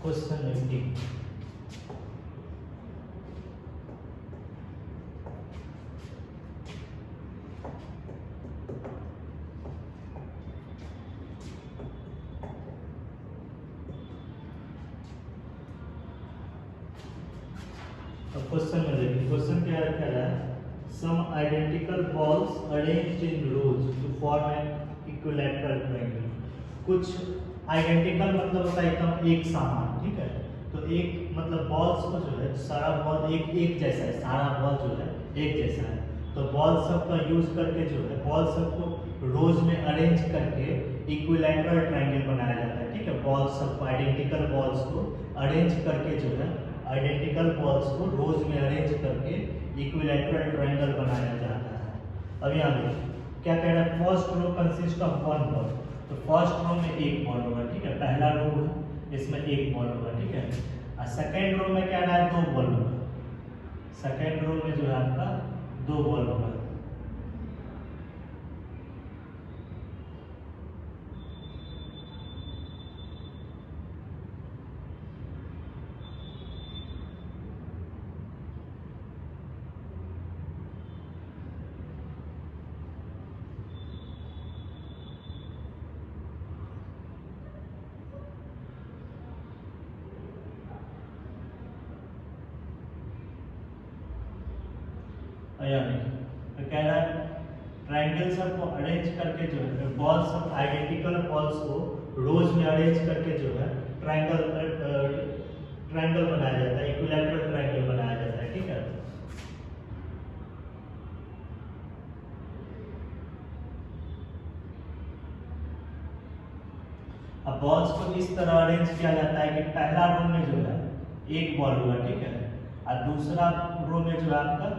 Question 18। तो question में देखिए, क्वेश्चन क्या रखा है, some identical balls arranged in rows to form an equilateral triangle. कुछ आइडेंटिकल मतलब होता है एकदम एक समान, ठीक है। तो एक मतलब बॉल्स को जो है सारा बॉल एक जैसा है, सारा बॉल जो है एक जैसा है। तो बॉल सब का यूज करके जो है बॉल सबको रोज में अरेंज करके इक्विलैटरल ट्रायंगल बनाया जाता है, ठीक है। बॉल सब आइडेंटिकल बॉल्स को अरेंज करके जो है आइडेंटिकल बॉल्स को रोज में अरेंज करके इक्विलैटरल ट्रायंगल बनाया जाता है। अब यहाँ देखिए क्या कह रहा है, first row consist of one ball. तो फर्स्ट रो में एक बॉल होगा, ठीक है। पहला रो है इसमें एक बॉल होगा, ठीक है। और सेकेंड रो में क्या रहा है, दो बॉल होगा। सेकेंड रो में जो है आपका दो बॉल होगा। तो कह रहा है ट्रायंगल सब को अरेंज करके जो है बॉल्स सब आइडेंटिकल बॉल्स को रोज में अरेंज करके जो है ट्रायंगल बनाया जाता है, इक्विलैटरल ट्रायंगल बनाया जाता है, ठीक है। अब बॉल्स को इस तरह अरेंज किया जाता है कि पहला रो में जो है एक बॉल होगा, ठीक है। और दूसरा रो में जो है आपका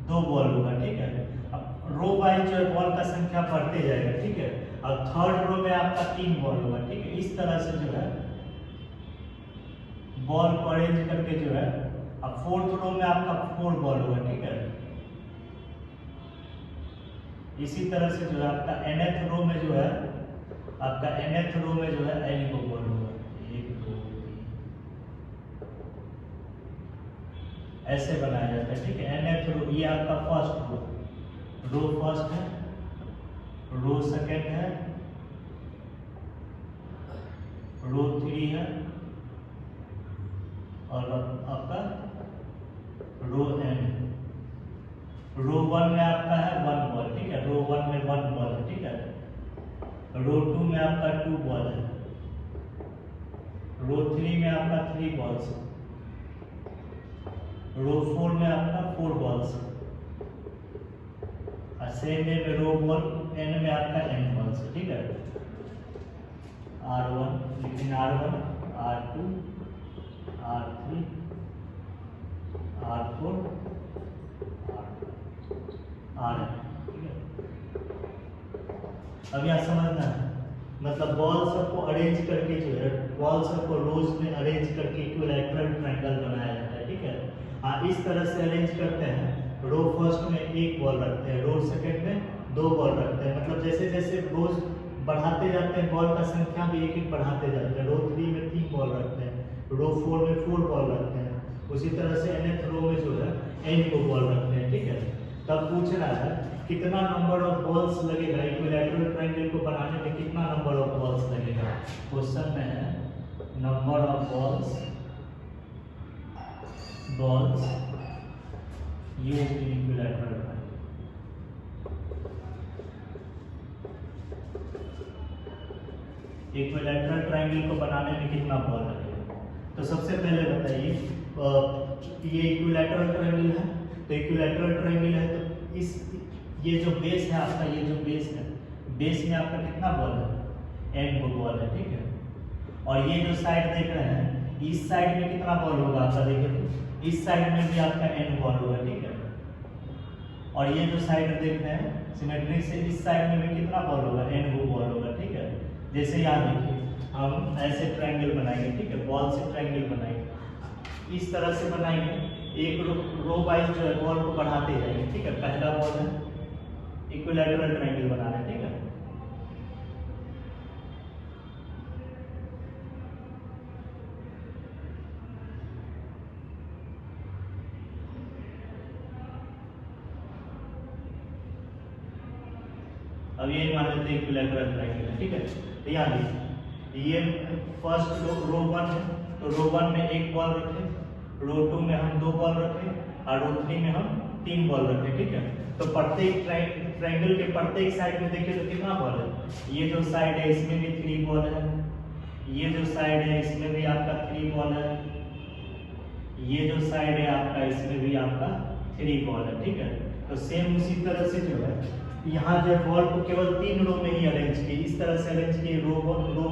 दो बॉल होगा, ठीक है। अब रो वाइज जो है बॉल का संख्या बढ़ते जाएगा, ठीक है। अब थर्ड रो में आपका तीन बॉल होगा, ठीक है। इस तरह से जो है बॉल को अरेंज करके जो है अब फोर्थ रो में आपका फोर बॉल होगा, ठीक है। इसी तरह से जो है आपका nth रो में जो है आपका nth रो में जो है n को बॉल होगा, एक दो तीन, ऐसे बनाया जाता है, ठीक है। nth रो ये आपका फर्स्ट रो फर्स्ट है, रो सेकेंड है, रो थ्री है और आपका रो n। रो वन में आपका है वन बॉल, ठीक है। रो वन में वन बॉल है, ठीक है। रो टू में आपका टू बॉल है, रो थ्री में आपका थ्री बॉल्स है, रो फोर में आपका फोर बॉल्स है, और सेम में रो वन एन में आपका एन बॉल्स है, ठीक है। R1 लेकिन R1 R2 R3 R4 R, ठीक है। अब यहाँ समझना है, मतलब बॉल सबको अरेंज करके जो है बॉल सबको रोज में अरेंज करके इक्विलैटरल ट्रायंगल बनाया जाता है, ठीक है। इस तरह से अरेंज करते हैं, रो फर्स्ट में एक बॉल रखते हैं, रो सेकंड में दो बॉल रखते हैं। मतलब जैसे जैसे रोज बढ़ाते जाते हैं बॉल का संख्या भी एक एक बढ़ाते जाते हैं। रो थ्री में तीन बॉल रखते हैं, रो फोर में फोर बॉल रखते हैं, उसी तरह से nth रो में जो है n को बॉल रखते हैं, ठीक है। तब पूछ रहा है कितना नंबर ऑफ बॉल्स लगेगा इक्विलैटरल ट्रायंगल को बनाने में, कितना नंबर ऑफ बॉल्स लगेगा। क्वेश्चन में है number of balls used in equilateral triangle. Equilateral triangle को बनाने में कितना बॉल लगेगा। तो सबसे पहले बताइए, ये इक्विलैटरल ट्रायंगल है, तो इक्विलैटरल ट्रायंगल है तो इस ये जो बेस है आपका, ये जो बेस है, बेस में आपका कितना बॉल है, n को बॉल है, ठीक है। और ये जो साइड देख रहे हैं, इस साइड में कितना बॉल होगा आपका, देखिए तो इस साइड में भी आपका n बॉल होगा, ठीक है। और ये जो साइड देख रहे हैं सिमेट्री से, इस साइड में भी कितना बॉल होगा, n को बॉल होगा, ठीक है। जैसे यहाँ देखिए हम ऐसे ट्रायंगल बनाएंगे, ठीक है। बॉल से ट्रायंगल बनाएंगे, इस तरह से बनाएंगे, एक रो वाइज जो है बॉल को बढ़ाते जाएंगे, ठीक है। पहला बॉल है, इक्विलैटरल ट्रायंगल बनाना है, ठीक है। ये मान लेते हैं इक्विलैटरल ट्रायंगल है, ठीक है। तो यहाँ देखिए ये फर्स्ट रो 1 है, तो रो 1 में एक बॉल रखे, रो 2 में हम 2 बॉल रखे और रो 3 में हम 3 बॉल रखे, ठीक है। तो प्रत्येक ट्रायंगल के प्रत्येक साइड में देखिए तो कितना बॉल है। ये जो साइड है इसमें भी 3 बॉल है, ये जो साइड है इसमें भी आपका 3 बॉल है, ये जो साइड है आपका इसमें भी आपका 3 बॉल है, ठीक है। तो सेम उसी तरह से जो है यहाँ जो बॉल को केवल 3 रो में ही अरेंज किए, इस तरह से अरेंज किए। रो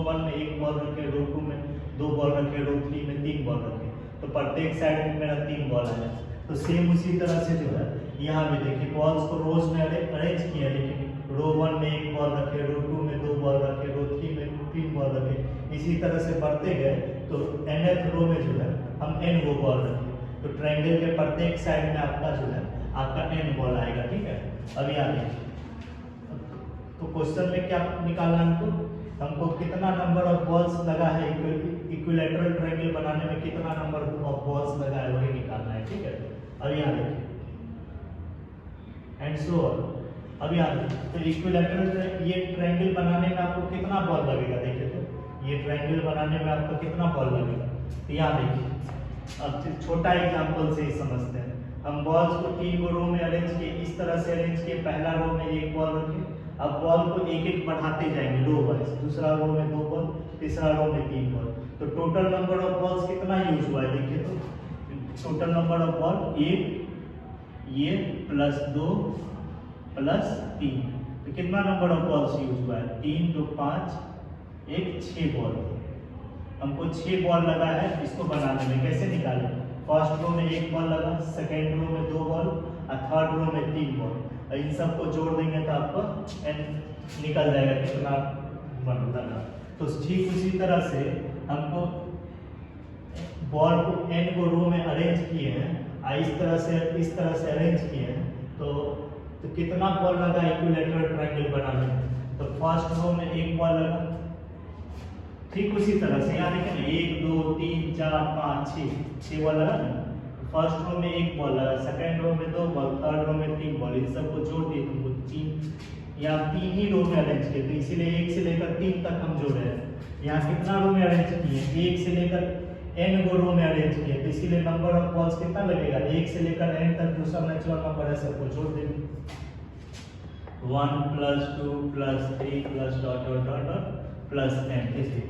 1 में एक बॉल रखे, रो 2 में 2 बॉल रखे, रो 3 में 3 बॉल रखे, तो प्रत्येक साइड में मेरा 3 बॉल है। तो सेम उसी तरह से जो है यहाँ भी देखिए बॉल्स को रोज में अरेंज किया, लेकिन रो 1 में एक बॉल रखे, रो 2 में 2 बॉल रखे, रो 3 में 3 बॉल रखे। इसी तरह से बढ़ते गए तो nth रो में जो है हम n वो बॉल रखे, तो ट्रायंगल के प्रत्येक साइड में आपका जो है आपका n बॉल आएगा, ठीक है। अब यहाँ देखिए तो क्वेश्चन में क्या निकालना हमको कितना नंबर ऑफ बॉल्स लगा है, इक्विलैटरल ट्रायंगल बनाने में कितना नंबर ऑफ बॉल्स लगा है वही निकालना है, ठीक है। अब यहाँ देखिए एंड सो अब यहाँ देखिए तो इक्विलैटरल ये ट्रायंगल बनाने में आपको कितना बॉल लगेगा, देखिए तो ये ट्रायंगल बनाने में आपको कितना बॉल लगेगा। तो यहाँ देखिए अब छोटा एग्जांपल से ही समझते हैं। हम बॉल्स को 3 रो में अरेंज किए, इस तरह से अरेंज किए। पहला रो में एक बॉल रखे, अब बॉल को एक एक बढ़ाते जाएंगे रो वाइज, दूसरा रो में 2 बॉल, तीसरा रो में 3 बॉल। तो टोटल नंबर ऑफ बॉल्स कितना यूज हुआ है, देखिए तो टोटल नंबर ऑफ बॉल ये प्लस 2 प्लस 3, तो कितना नंबर ऑफ बॉल्स यूज हुआ है, 3 2 5 1 6 बॉल। हमको 6 बॉल लगा है इसको बनाने में। कैसे निकालें, फर्स्ट रो में एक बॉल लगा, सेकेंड रो में 2 बॉल और थर्ड रो में 3 बॉल। इन सबको जोड़ देंगे तो आपको n निकल जाएगा कितना बॉल लगा। तो ठीक उसी तरह से हमको बॉल को n को रो में अरेंज किए हैं, इस तरह से अरेंज किए हैं, तो कितना बॉल लगा इक्विलैटरल ट्रायंगल बनाने में। तो फर्स्ट रो में एक बॉल लगा, ठीक उसी तरह से यहाँ देखिए ना 1 2 3 4 5 6 बॉल लगा ना। फर्स्ट रो में एक बॉल लगा, सेकंड रो में 2 बॉल, थर्ड रो में 3 बॉल। इन सबको जोड़ दिए तुमको 3, यहाँ 3 ही रो में अरेंज किए, तो इसीलिए 1 से लेकर 3 तक हम जोड़ रहे हैं। यहाँ कितना रो में अरेंज किए, 1 से लेकर n गो रो में अरेंज किए, तो इसीलिए नंबर ऑफ बॉल्स कितना लगेगा, 1 से लेकर n तक जो सब नेचुरल नंबर है सबको जोड़ देंगे। 1 plus 2 plus 3 plus dot dot dot dot plus n। देखिए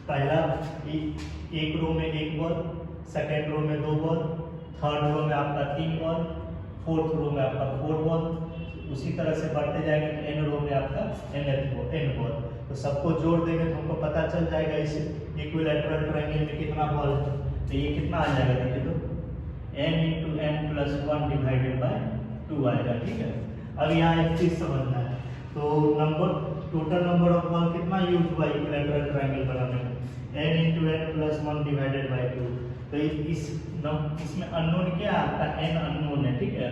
पहला एक रो में एक बॉल, सेकेंड रो में 2 बॉल, थर्ड रो में आपका 3 बॉल, फोर्थ रो में आपका 4 बॉल। उसी तरह से बढ़ते जाएंगे तो n रो में आपका n बॉल। तो सबको जोड़ देंगे तो हमको पता चल जाएगा इस इक्विलैटरल ट्रायंगल में कितना बॉल है। तो ये कितना आ जाएगा, देखिए तो n into n plus 1 divided by 2 आएगा, ठीक है। अब यहाँ एक चीज समझना है, तो टोटल नंबर ऑफ बॉल कितना यूज हुआ इक्विलैटरल ट्रायंगल बनाने में, n into n plus 1 divided by 2। तो इसमें अननोन क्या है आपका, n अननोन है, ठीक है,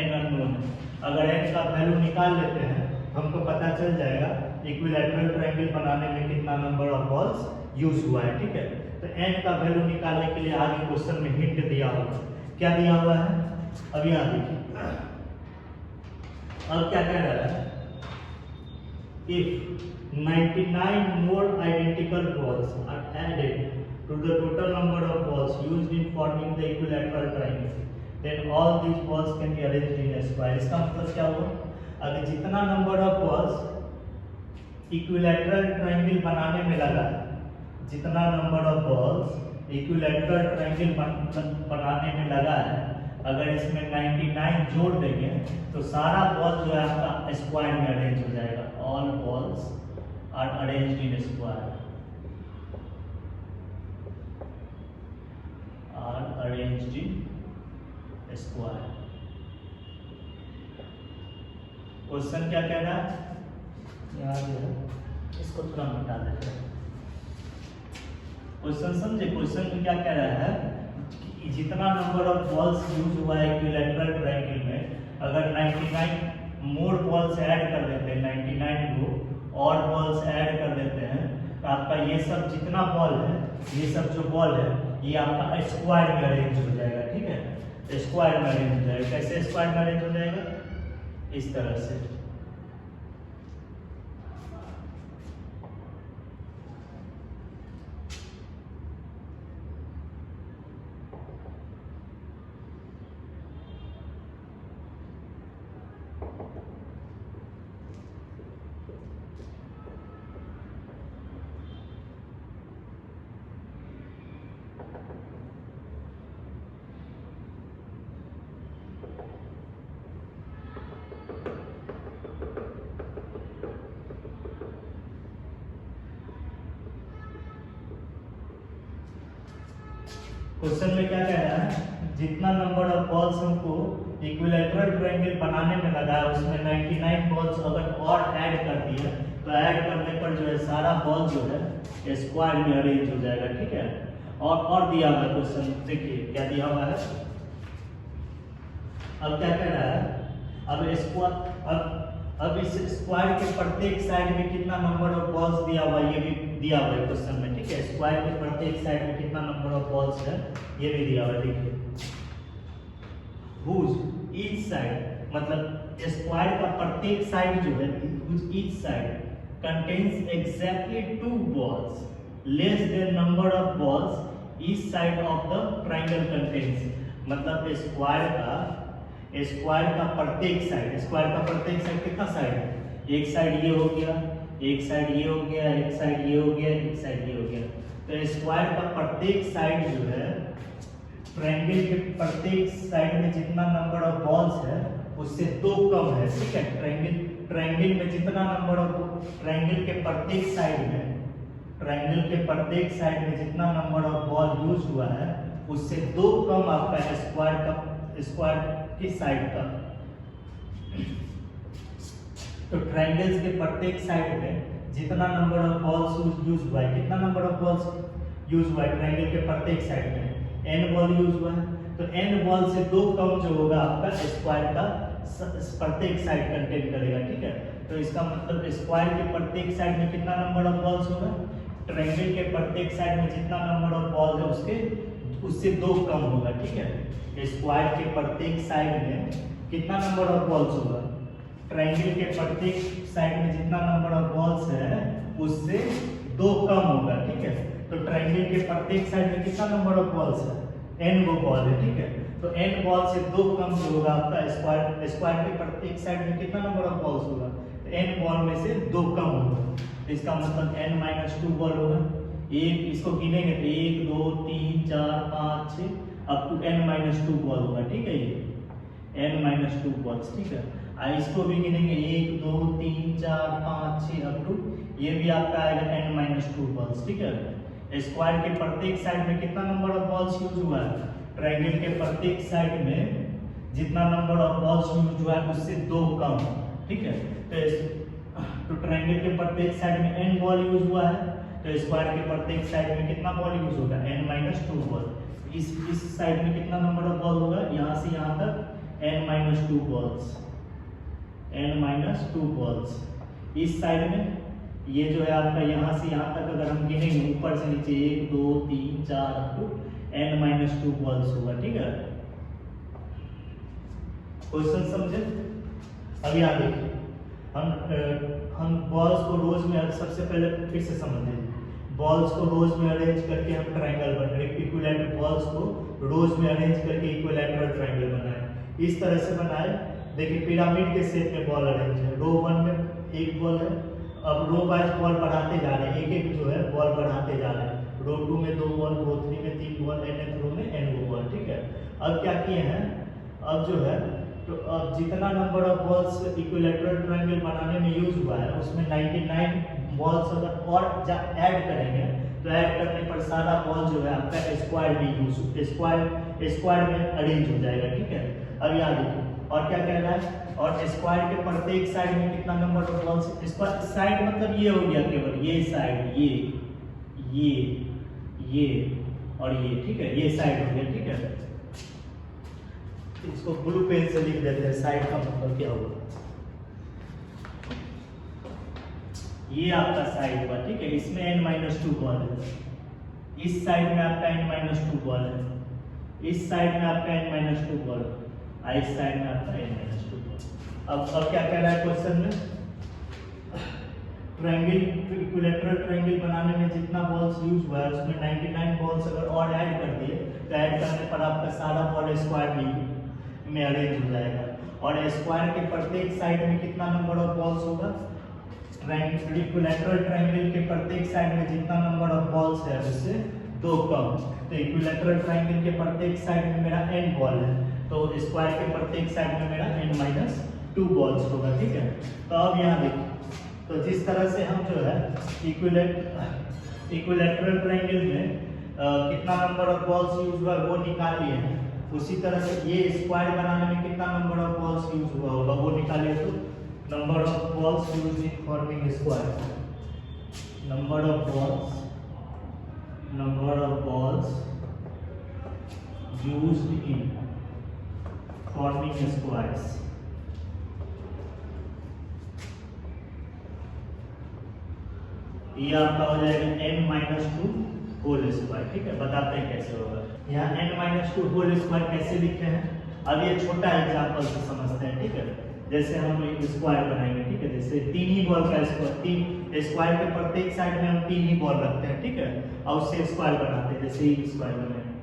n अननोन है। अगर n का वैल्यू निकाल लेते हैं हमको पता चल जाएगा इक्विलैटरल ट्रायंगल बनाने में कितना नंबर ऑफ बॉल्स यूज हुआ है, ठीक है। तो n का वैल्यू निकालने के लिए आगे क्वेश्चन में हिंट दिया होगा, क्या दिया हुआ है। अब यहाँ देखिए अब क्या कह रहा है, if 99 more identical balls are added to the total number of balls used in forming the equilateral triangle, then all these balls can be arranged in a square। इसका मतलब क्या हुआ, अगर जितना number of balls equilateral triangle बनाने में लगा है, जितना number of balls equilateral triangle बनाने में लगा है, अगर इसमें 99 जोड़ देंगे तो सारा बॉल जो है आपका स्क्वायर में अरेंज हो जाएगा। All balls are arranged in square, are arranged in square. Question क्या कह रहा है, यहाँ जो है इसको थोड़ा मिटा देते हैं। क्वेश्चन समझे, क्वेश्चन में क्या कह रहा है, जितना नंबर ऑफ बॉल्स यूज हुआ है इक्विलैटरल ट्रायंगल में, अगर 99 मोर बॉल्स ऐड कर देते हैं, 99 को और बॉल्स ऐड कर देते हैं, तो आपका ये सब जितना बॉल है, ये सब जो बॉल है ये आपका स्क्वायर में अरेंज हो जाएगा, ठीक है, स्क्वायर में अरेंज हो जाएगा। कैसे स्क्वायर में अरेंज हो जाएगा, इस तरह से क्वेश्चन में क्या कह रहा है, जितना नंबर ऑफ बॉल्स हमको इक्विलैटरल ट्रायंगल बनाने में लगा है उसमें 99 बॉल्स अगर और ऐड कर दिए तो ऐड करने पर जो है सारा बॉल जो है स्क्वायर में अरेंज हो जाएगा, ठीक है। और दिया हुआ क्वेश्चन देखिए क्या दिया हुआ है। अब क्या कह रहा है, अब इस स्क्वायर के प्रत्येक साइड में कितना नंबर ऑफ बॉल्स दिया हुआ है, ये भी दिया हुआ है क्वेश्चन में, ठीक है। स्क्वायर के प्रत्येक साइड में कितना नंबर ऑफ बॉल्स है ये भी दिया हुआ है, देखिए। हुज ईच साइड मतलब स्क्वायर का प्रत्येक साइड जो है, whose each side contains exactly 2 balls less than number of balls each side of the triangle contains. मतलब स्क्वायर का प्रत्येक साइड कितना साइड है, एक साइड ये हो गया, एक साइड ये हो गया, एक साइड ये हो गया, एक साइड ये हो गया। तो स्क्वायर का प्रत्येक साइड जो है ट्रायंगल के प्रत्येक साइड में जितना नंबर ऑफ बॉल्स है उससे 2 कम है, ठीक है। ट्रायंगल में जितना नंबर ऑफ ट्रायंगल के प्रत्येक साइड में जितना नंबर ऑफ बॉल यूज हुआ है उससे 2 कम आपका स्क्वायर की साइड का। तो ट्रायंगल्स के प्रत्येक साइड में जितना नंबर ऑफ बॉल्स यूज हुआ है, कितना नंबर ऑफ बॉल्स यूज हुआ है ट्रायंगल के प्रत्येक साइड में, n बॉल यूज हुआ है। तो n बॉल से 2 कम जो होगा आपका स्क्वायर का प्रत्येक साइड कंटेन करेगा, ठीक है। तो इसका मतलब स्क्वायर के प्रत्येक साइड में कितना नंबर ऑफ बॉल्स होगा, ट्रायंगल के प्रत्येक साइड में जितना नंबर ऑफ बॉल है उससे 2 कम होगा, ठीक है। स्क्वायर के प्रत्येक साइड में कितना नंबर ऑफ बॉल्स होगा, ट्रायंगल के प्रत्येक साइड में जितना नंबर ऑफ बॉल्स है उससे 2 कम होगा, ठीक है। तो ट्रायंगल के प्रत्येक साइड में कितना नंबर ऑफ बॉल्स है, n वो बॉल है, ठीक है। तो n बॉल से 2 कम जो होगा आपका स्क्वायर के प्रत्येक साइड में कितना नंबर ऑफ बॉल्स होगा, तो n बॉल में से 2 कम होगा। तो इसका मतलब n-2 बॉल होगा। एक इसको गिनेंगे तो 1 2 3 4 5 6 अप टू n-2 बॉल होगा, ठीक है। ये n-2 बॉल्स, ठीक है। इसको भी गिनेंगे 1 2 3 4 5 6 अप टू ये भी आपका आएगा n-2 बॉल्स, ठीक है। स्क्वायर के प्रत्येक साइड में कितना नंबर ऑफ बॉल्स यूज हुआ है, ट्रायंगल के प्रत्येक साइड में जितना नंबर ऑफ बॉल्स यूज हुआ है उससे 2 कम, ठीक है। तो ट्रायंगल के प्रत्येक साइड में n बॉल यूज हुआ है, तो स्क्वायर के प्रत्येक साइड में कितना बॉल यूज होगा, n-2 बॉल। इस साइड में कितना नंबर ऑफ बॉल होगा, यहाँ से यहाँ तक n-2 बॉल्स। इस साइड में ये जो है आपका यहाँ से यहाँ तक अगर हम गिनेंगे ऊपर से नीचे 1 2 3 4 अप टू n-2 बॉल्स होगा, ठीक है। क्वेश्चन समझे। अब यहाँ देखिए हम बॉल्स को रोज में सबसे पहले फिर से समझें। बॉल्स को रोज में अरेंज करके हम ट्रायंगल बना रहे, इक्विलैटरल बॉल्स को रोज में अरेंज करके इक्विलैटरल ट्रायंगल बनाए। इस तरह से बनाए, देखिए पिरामिड के शेप में बॉल अरेंज है, रो 1 में एक बॉल है, अब रो वाइज बॉल बढ़ाते जा रहे हैं, एक जो है बॉल बढ़ाते जा रहे हैं। रो 2 में 2 बॉल, रो 3 में 3 बॉल, nth रो में n बॉल, ठीक है। अब क्या किए हैं, अब जो है तो अब जितना number of balls equilateral triangle बनाने में यूज हुआ है उसमें 99 बॉल्स अगर और ऐड करेंगे तो ऐड करने पर सारा बॉल जो है आपका स्क्वायर में स्क्वायर में अरेंज हो जाएगा, ठीक है। अब यहाँ देखिए और क्या कह रहा है, और स्क्वायर के प्रत्येक साइड में कितना number of balls, square side मतलब ये हो गया केवल ये साइड, ये और ये, ठीक है। ये साइड हो गया, ठीक है। इसको ब्लू पेन से लिख देते हैं, साइड का मतलब क्या होगा, ये आपका साइड हुआ, ठीक है। इसमें n-2 बॉल है, इस साइड में आपका n-2 बॉल है, इस साइड में आपका n-2 बॉल है, इस साइड में आपका n-2 बॉल। अब क्या कह रहा है क्वेश्चन में, ट्रायंगल इक्विलैटरल ट्रायंगल बनाने में जितना बॉल्स यूज हुआ है उसमें 99 बॉल्स अगर और ऐड कर दिए तो ऐड करने पर आपका सारा बॉल स्क्वायर में अरेंज हो जाएगा। और स्क्वायर के प्रत्येक साइड में कितना नंबर ऑफ बॉल्स होगा, इक्विलैटरल ट्रायंगल के प्रत्येक साइड में जितना नंबर ऑफ बॉल्स है उससे 2 कम। तो इक्विलैटरल ट्रायंगल के प्रत्येक साइड में मेरा n बॉल है, तो स्क्वायर के प्रत्येक साइड में मेरा n-2 बॉल्स होगा, ठीक है। तो अब यहाँ देखिए, तो जिस तरह से हम जो है इक्विलैटरल ट्रायंगल में कितना नंबर ऑफ बॉल्स यूज हुआ वो निकाल लिए हैं। उसी तरह से ये स्क्वायर बनाने में कितना नंबर ऑफ बॉल्स यूज हुआ होगा वो निकालिए। तो number of balls use in forming square, number of balls used in forming squares. ये आपका हो जाएगा n-2 होल स्क्वायर। ठीक है, बताते हैं कैसे होगा। यहाँ n-2 होल स्क्वायर कैसे लिखे हैं, अब ये छोटा एग्जांपल से समझते हैं। ठीक है, जैसे हम एक स्क्वायर बनाएंगे। ठीक है, जैसे 3 ही बॉल का स्क्वायर, 3 स्क्वायर के प्रत्येक साइड में हम 3 ही बॉल रखते हैं। ठीक है, और उससे स्क्वायर बनाते हैं, जैसे एक स्क्वायर बनाएंगे।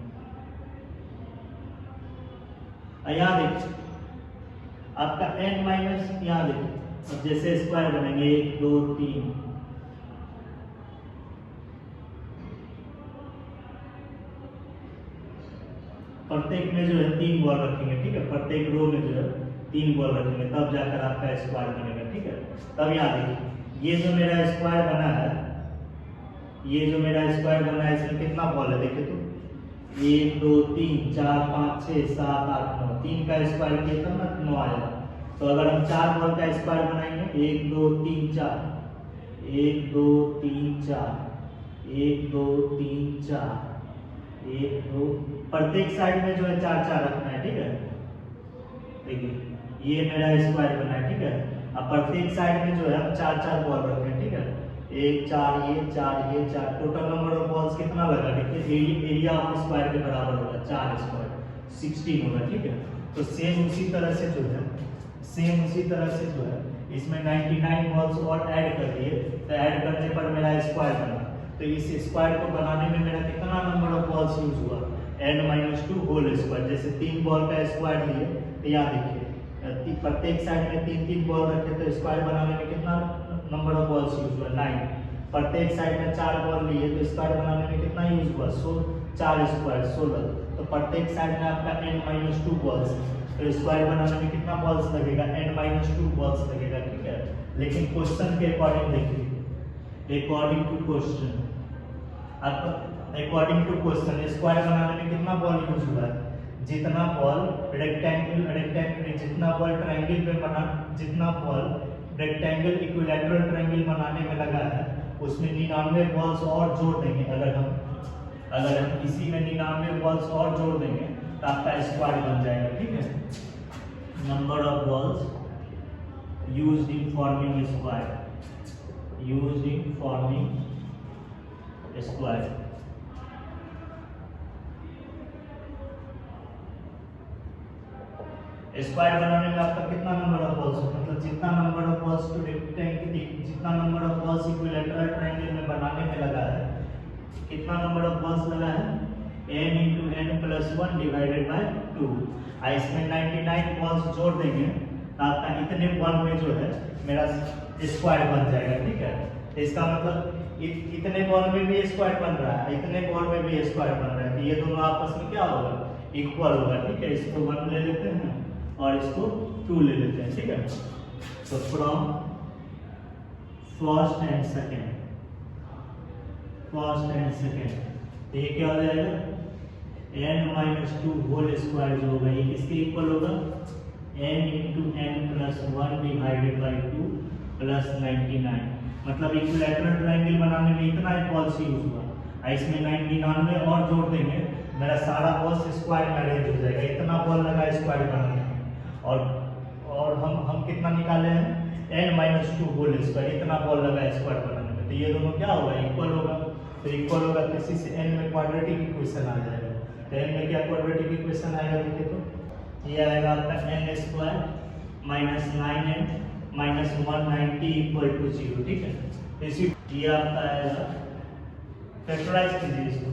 यहाँ देखिए आपका n- यहाँ देखिए, अब जैसे स्क्वायर बनेंगे 1 2 3, प्रत्येक में जो है 3 बॉल रखेंगे। ठीक है, प्रत्येक रो में जो है 3 बॉल रखेंगे, तब जाकर आपका स्क्वायर बनेगा। ठीक है, तब याद रखिए ये जो मेरा स्क्वायर बना है, ये जो मेरा स्क्वायर बना है इसमें कितना बॉल है देखिए तो 1 2 3 4 5 6 7 8 9, 3 का स्क्वायर किया तब ना 9 आएगा। तो अगर हम 4 बॉल का स्क्वायर बनाएंगे 1 2 3 4, 1 2 3 4, 1 2 3 4, 1 2, प्रत्येक साइड में जो है 4 4 रखना है। ठीक है, देखिए ये मेरा स्क्वायर बना है। ठीक है, अब प्रत्येक साइड में जो है हम 4 4 बॉल रख रहे हैं। ठीक है, 1 4 ये 4 ये 4, टोटल नंबर ऑफ बॉल्स कितना लगा देखिए, एरिया ऑफ स्क्वायर के बराबर होगा 4 स्क्वायर 16 होगा। ठीक है, तो सेम उसी तरह से जो है इसमें 99 बॉल्स और ऐड कर दिए, तो ऐड करने पर मेरा स्क्वायर बना। तो इस स्क्वायर को बनाने में मेरा कितना नंबर ऑफ बॉल्स यूज हुआ, n-2 होल स्क्वायर। जैसे 3 बॉल का स्क्वायर लिए तो यहाँ देखिए प्रत्येक साइड में 3 3 बॉल रखे, तो स्क्वायर बनाने में कितना नंबर ऑफ बॉल्स यूज हुआ 9। प्रत्येक साइड में 4 बॉल लिए तो स्क्वायर बनाने में कितना यूज हुआ 4 स्क्वायर 16। तो प्रत्येक साइड में आपका n-2 बॉल्स, तो स्क्वायर बनाने में कितना बॉल्स लगेगा n-2 बॉल्स लगेगा। ठीक है, लेकिन क्वेश्चन के अकॉर्डिंग देखिए, अकॉर्डिंग टू क्वेश्चन स्क्वायर बनाने में कितना बॉल यूज हुआ है, जितना बॉल जितना बॉल ट्रायंगल में बना, जितना बॉल रेक्टेंगल इक्विलैटरल ट्रायंगल बनाने में लगा है उसमें 99 बॉल्स और जोड़ देंगे। अगर हम इसी में 99 बॉल्स और जोड़ देंगे तो आपका स्क्वायर बन जाएगा। ठीक है, number of balls used in forming square, square बनाने में आपका कितना नंबर ऑफ बॉल्स, मतलब जितना number of balls to rectangle, जितना number of balls equilateral triangle में बनाने में लगा है, कितना नंबर ऑफ बॉल्स लगा है n × n+1 डिवाइडेड बाय 2। इसमें 99 बॉल्स जोड़ देंगे तो आपका इतने बॉल में जो है मेरा स्क्वायर बन जाएगा। ठीक है, इसका मतलब इतने बॉल में भी स्क्वायर बन रहा है, इतने बॉल में भी स्क्वायर बन रहा है, तो ये दोनों आपस में क्या होगा इक्वल होगा। ठीक है, इसको 1 ले लेते हैं और इसको 2 ले लेते हैं। ठीक है, तो फ्रॉम फर्स्ट एंड सेकेंड, तो ये क्या हो जाएगा n-2 होल स्क्वायर जो होगा ये किसके इक्वल होगा n × n+1 divided by 2 plus 99। मतलब इक्विलैटरल ट्रायंगल बनाने में इतना ही बॉल्स यूज हुआ, इसमें 99 और जोड़ देंगे मेरा सारा बॉल्स स्क्वायर में अरेंज हो जाएगा। इतना बॉल लगा स्क्वायर बनाने में, और हम कितना निकाले हैं n-2 होल स्क्वायर, इतना बॉल लगा स्क्वायर बनाने में, तो ये दोनों क्या होगा इक्वल होगा। तो इक्वल होगा तो इसी से n में क्वाड्रेटिक इक्वेशन आ जाएगा। तो n में क्या क्वाड्रेटिक इक्वेशन आएगा देखिए, तो ये आएगा आपका n² माइनस 9n माइनस 190 = 0। ठीक है, इसी ये आपका आएगा, फैक्टराइज कीजिए इसको,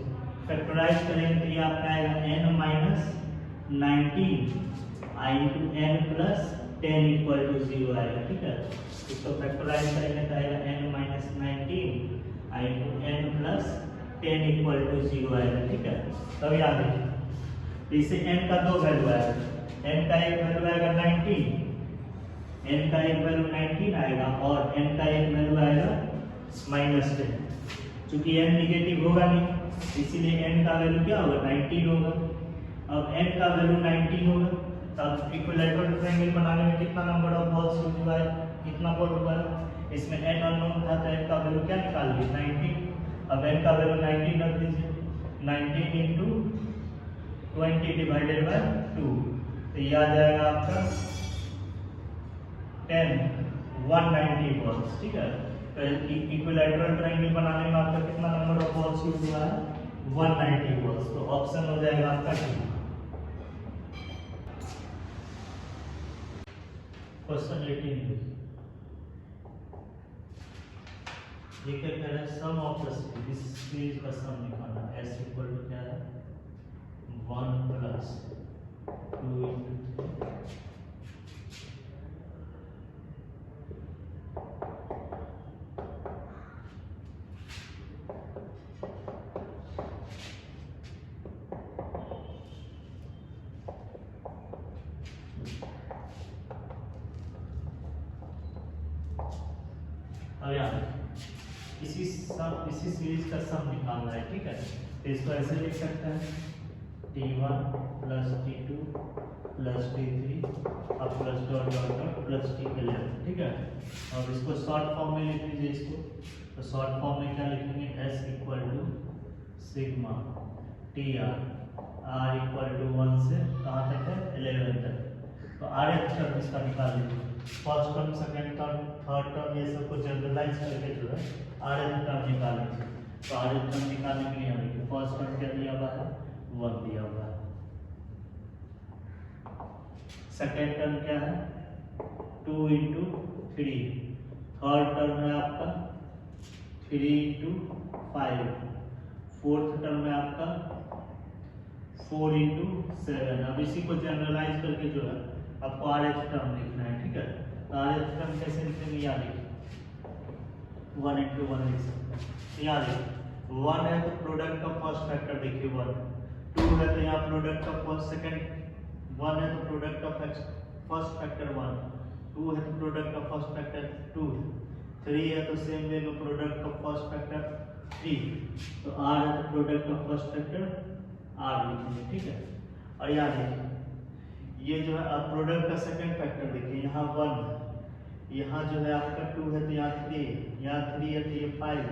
फैक्टराइज करेंगे तो ये आपका आएगा n - 19 × n + 10 = 0 आएगा। ठीक है, इसको फैक्टराइज करेंगे तो आएगा n - 19 n + 10 = 0 आएगा। ठीक है, तब याद रखिए इसे n का 2 वैल्यू आएगा, n का एक वैल्यू आएगा 19, n का एक वैल्यू 19 आएगा और n का एक वैल्यू आएगा -10। चूंकि n निगेटिव होगा नहीं इसीलिए n का वैल्यू क्या होगा 19 होगा। अब n का वैल्यू 19 होगा तब इक्विलैटरल ट्रायंगल बनाने में कितना नंबर ऑफ बॉल्स यूज हुआ है, कितना बॉल हुआ है, इसमें n अननोन था तो n का वैल्यू क्या निकाल लिए 19। अब n का वैल्यू 19 रख दीजिए, 19 इंटू 20 डिवाइडेड बाय 2 तो ये आ जाएगा आपका 190 बॉल्स। ठीक है, तो इक्विलैटरल ट्रायंगल बनाने में आपका कितना नंबर ऑफ बॉल्स यूज हुआ है 190 बॉल्स। तो ऑप्शन हो जाएगा आपका डी। क्वेश्चन 18 ये क्या कह रहा है, सम ऑफ द सीरीज, इस सीरीज का सम निकालना है। s इक्वल टू क्या है 1 प्लस 2 इंटू 3 अब यहाँ इसी सीरीज का सम निकालना है। ठीक है, तो इसको ऐसे लिख सकते हैं t1 plus t2 plus t3 अब plus dot dot dot plus t11। ठीक है, अब इसको शॉर्ट फॉर्म में लिख लीजिए इसको, तो शॉर्ट फॉर्म में क्या लिखेंगे s equal to sigma T R equal to 1 से कहाँ तक है 11 तक। तो आर टर्म इसका निकाल लीजिए, first term second term third term ये सबको जनरलाइज करके जो है आर टर्म निकाल लीजिए। तो आर टर्म निकालने के लिए यहाँ देखिए फर्स्ट टर्म क्या दिया हुआ है 1 दिया हुआ है, सेकेंड टर्म क्या है 2 इंटू 3, थर्ड टर्म है आपका 3 इंटू 5, फोर्थ टर्म है आपका 4 इंटू 7। अब इसी को जनरलाइज करके जो है आपको आर एच टर्म लिखना है। ठीक है, तो आर एच टर्म कैसे लिखेंगे, यहाँ लिखिए 1 इंटू 1 लिख सकते हैं। तो यहाँ लिखिए 1 है तो प्रोडक्ट का फर्स्ट फैक्टर देखिए 1, 2 है तो यहाँ प्रोडक्ट का फर्स्ट सेकंड, 1 है तो प्रोडक्ट का फर्स्ट फैक्टर 1, 2 है तो प्रोडक्ट का फर्स्ट फैक्टर 2, 3 है तो सेम वे में प्रोडक्ट का फर्स्ट फैक्टर 3, तो आर है तो प्रोडक्ट का फर्स्ट फैक्टर आर लिखेंगे। ठीक है, और यहाँ देखिए ये जो है आप प्रोडक्ट का सेकंड फैक्टर देखिए यहाँ 1 है, यहाँ जो है आपका 2 है तो यहाँ 3, यहाँ 3 है तो ये 5,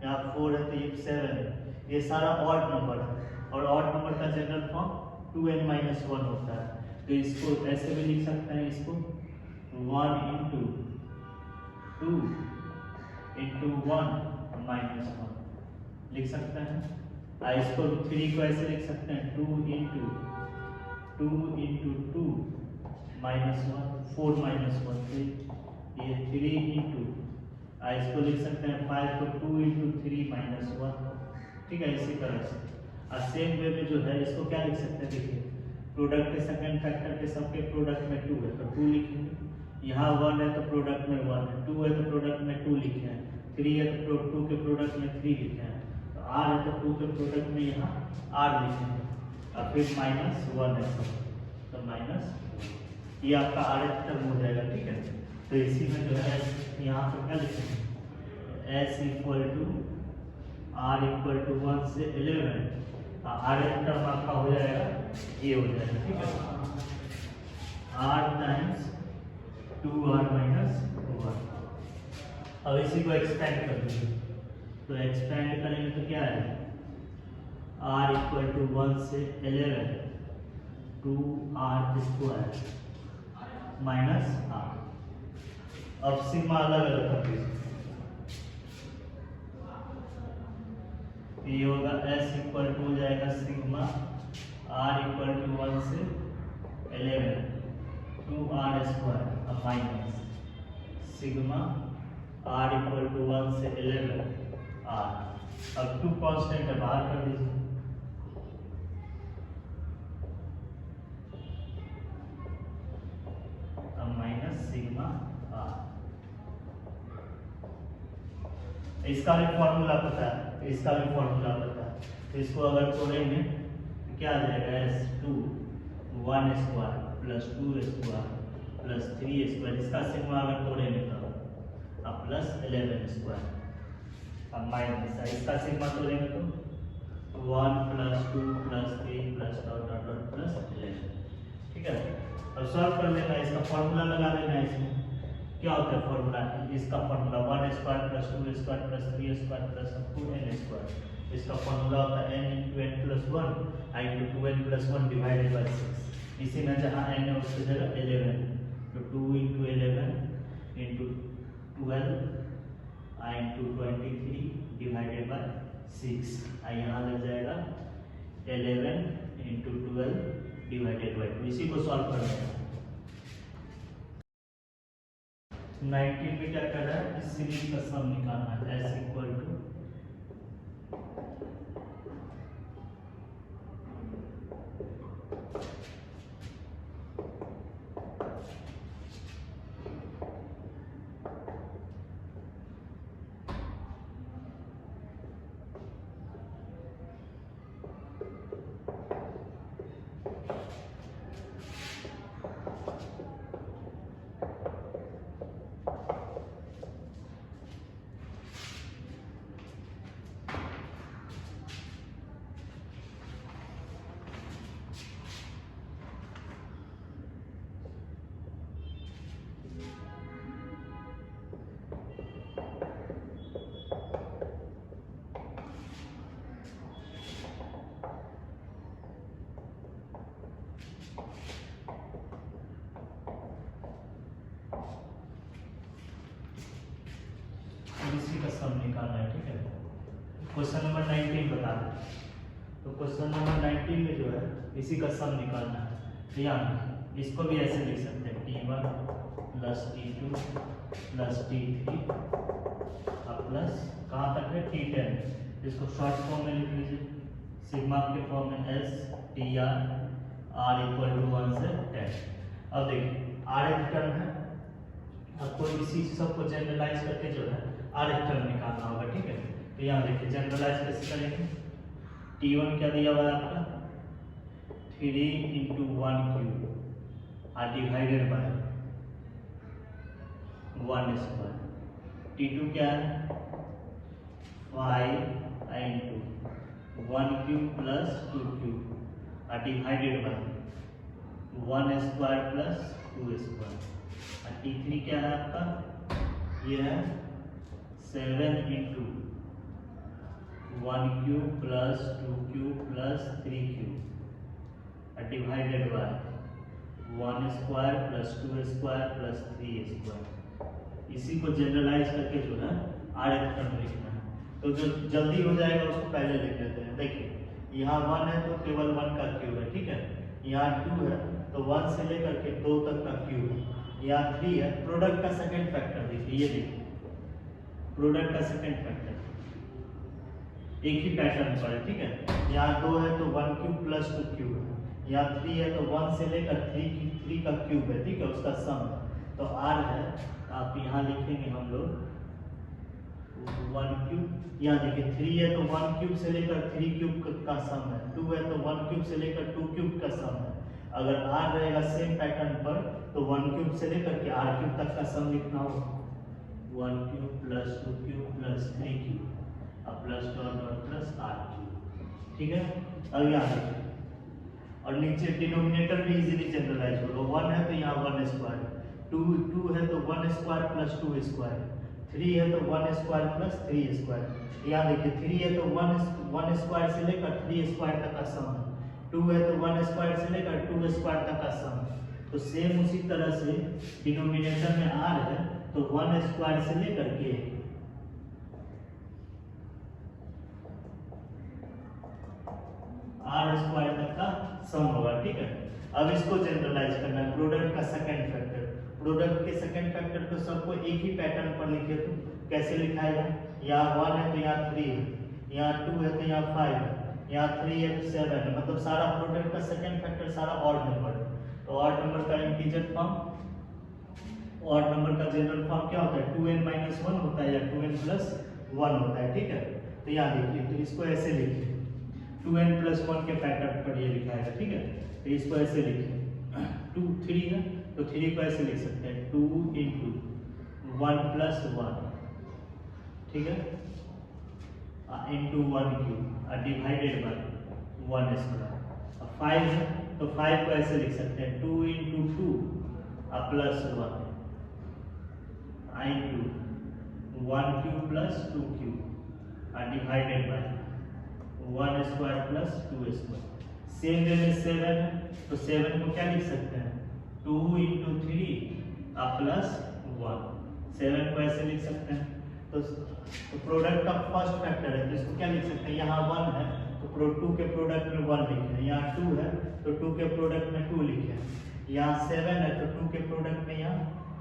यहाँ 4 है तो ये 7, ये सारा ऑड नंबर है और ऑड नंबर का जनरल फॉर्म 2n-1 होता है। तो इसको ऐसे भी लिख सकते हैं, इसको 1 इंटू 2 इंटू 1 माइनस 1 लिख सकते हैं। इसको 3 को ऐसे लिख सकते हैं 2 इंटू 2 माइनस 1 4 माइनस 1 3, ये 3 इंटू इसको लिख सकते हैं 5 को 2 इंटू 3 माइनस 1। ठीक है, इसी तरह से सेम वे में जो है इसको क्या लिख सकते हैं, देखिए प्रोडक्ट के सेकंड फैक्टर के सबके प्रोडक्ट में 2 है तो 2 लिखेंगे, यहाँ 1 है तो प्रोडक्ट में 1 है, 2 है तो प्रोडक्ट में 2 लिखे हैं, 3 है तो 2 के प्रोडक्ट में 3 लिखे हैं, तो r है तो 2 के प्रोडक्ट में यहाँ r लिखेंगे और फिर माइनस 1 है तो माइनस, ये आपका आर एच टर्म हो जाएगा। ठीक है, तो इसी में जो है यहाँ पर क्या लिखेंगे s equal to r equal to 1 से 11, आर एच टर्म आपका हो जाएगा ये हो जाएगा। ठीक है, r टाइम्स 2r माइनस 1। अब इसी को एक्सपेंड कर दीजिए, तो एक्सपेंड करेंगे तो क्या है r इक्वल टू 1 से 11 2r स्क्वायर माइनस r। अब सिग्मा अलग अलग कर दीजिए, ये होगा s इक्वल टू हो जाएगा सिग्मा r इक्वल टू 1 से 11 2r स्क्वायर अब minus sigma r equal to 1 से 11 r। अब 2 कांस्टेंट है बाहर कर दीजिए, अब माइनस सिग्मा r। इसका भी फॉर्मूला पता है, इसका भी फॉर्मूला पता है, तो इसको अगर तोड़ेंगे तो क्या आ जाएगा s2 1 square plus 2 square plus 3 square, इसका सिग्मा अगर तोड़ेंगे तो अब प्लस 11 स्क्वायर। अब माइनस है, इसका सिग्मा तोड़ेंगे तो 1 + 2 + 3 + डॉट डॉट डॉट प्लस 11। ठीक है, अब सॉल्व कर लेना, इसका फॉर्मूला लगा लेना है। इसमें क्या होता है फॉर्मूला, इसका फॉर्मूला 1² + 2² + 3² + up to n²। इसका फॉर्मूला होता है n × n + 1 × 2n + 1 / 6। इसी में जहाँ n है उसकी जगह 11, तो 2 × 11 × 12 × 23 / 6। यहाँ लग जाएगा 11 × 12 / 2। इसी को सॉल्व करना है। 19 में क्या कर रहा है, इस सीरीज का सम निकालना है। S = इसी का सम निकालना है। ठीक है, क्वेश्चन नंबर 19 बता दें। तो क्वेश्चन नंबर 19 में जो है इसी का सम निकालना है। तो यहाँ इसको भी ऐसे लिख सकते हैं, T1 + T2 + T3 अब प्लस कहाँ तक है T10। इसको शॉर्ट फॉर्म में लिख लीजिए, सिग्मा के फॉर्म में S TR R = 1 से 10। अब देखिए R एक टर्म है, आपको इसी सब को जनरलाइज करके जो है R एक टर्म निकालना होगा। ठीक है, तो यहाँ देखिए जनरलाइज कैसे करेंगे। T1 क्या दिया हुआ है आपका 3 × 1³ डिवाइडेड बाय 1²। T2 क्या है 5 × 1³ + 2³ डिवाइडेड बाय 1² + 2²। T3 क्या है आपका, ये है 7 × 1³ + 2³ + 3³ डिवाइडेड बाय 1² + 2² + 3²। इसी को जनरलाइज करके जो है R एक टर्म लिखना है। तो जो जल्दी हो जाएगा उसको पहले लिख लेते हैं। देखिए यहाँ 1 है तो केवल 1 का क्यूब है। ठीक है, यहाँ 2 है तो 1 से लेकर के 2 तक का क्यूब है। यहाँ 3 है, प्रोडक्ट का सेकंड फैक्टर देखिए, ये देखिए प्रोडक्ट का सेकंड फैक्टर एक ही पैटर्न पर है। ठीक है, यहाँ 2 है तो 1³ + 2³ है, यहाँ 3 है तो 1 से लेकर 3 का क्यूब है। ठीक है, उसका सम है। तो R है, आप यहाँ लिखेंगे हम लोग 1³। यहाँ देखिए 3 है तो 1³ से लेकर 3³ का सम है, 2 है तो 1³ से लेकर 2³ का सम है। अगर R रहेगा सेम पैटर्न पर तो 1³ से लेकर के R³ तक का सम लिखना होगा, 1³ + 2³ + 3³ अब plus dot dot plus R³। ठीक है, अब यहाँ देखिए और नीचे डिनोमिनेटर भी इजीली जनरलाइज होगा। 1 है तो यहाँ 1², 2 है तो 1² + 2², 3 है तो 1² + 3²। यहाँ देखिए 3 है तो 1² से लेकर 3² तक का सम है, 2 है तो 1² से लेकर 2² तक का सम है। तो सेम उसी तरह से डिनोमिनेटर में R है तो 1² से लेकर के R² तक का सम होगा। ठीक है, अब इसको जनरलाइज करना है, प्रोडक्ट का सेकंड फैक्टर। प्रोडक्ट के सेकंड फैक्टर को सबको एक ही पैटर्न पर लिखे तो कैसे लिखाएगा, यहाँ 1 है तो यहाँ 3 है, यहाँ 2 है तो यहाँ 5 है, यहाँ 3 है तो 7 है। मतलब सारा प्रोडक्ट का सेकंड फैक्टर सारा ऑड नंबर है। तो ऑड नंबर का इंटीजर फॉर्म, ऑड नंबर का जनरल फॉर्म क्या होता है, 2n - 1 होता है या 2n + 1 होता है। ठीक है, तो यहाँ देखिए तो इसको ऐसे लिखिए, 2n + 1 के पैटर्न पर ये लिखा है। ठीक है, तो इसको ऐसे लिखिए, 2 3 है तो 3 को ऐसे लिख सकते हैं 2 × 1 + 1। ठीक है, into 1 cube divided by 1 square. 5 है तो 5 को ऐसे लिख सकते हैं 2 into 2 plus 1 into 1 cube plus 2 cube divided by 1 square plus 2 square. Same way में 7 है तो 7 को क्या लिख सकते हैं 2 इंटू 3 प्लस 1। 7 को ऐसे लिख सकते हैं तो प्रोडक्ट का फर्स्ट फैक्टर है तो इसको क्या लिख सकते हैं, यहाँ 1 है तो 2 के प्रोडक्ट में 1 लिखे हैं, यहाँ 2 है तो 2 के प्रोडक्ट में 2 लिखे हैं, यहाँ 7 है तो 2 के प्रोडक्ट में यहाँ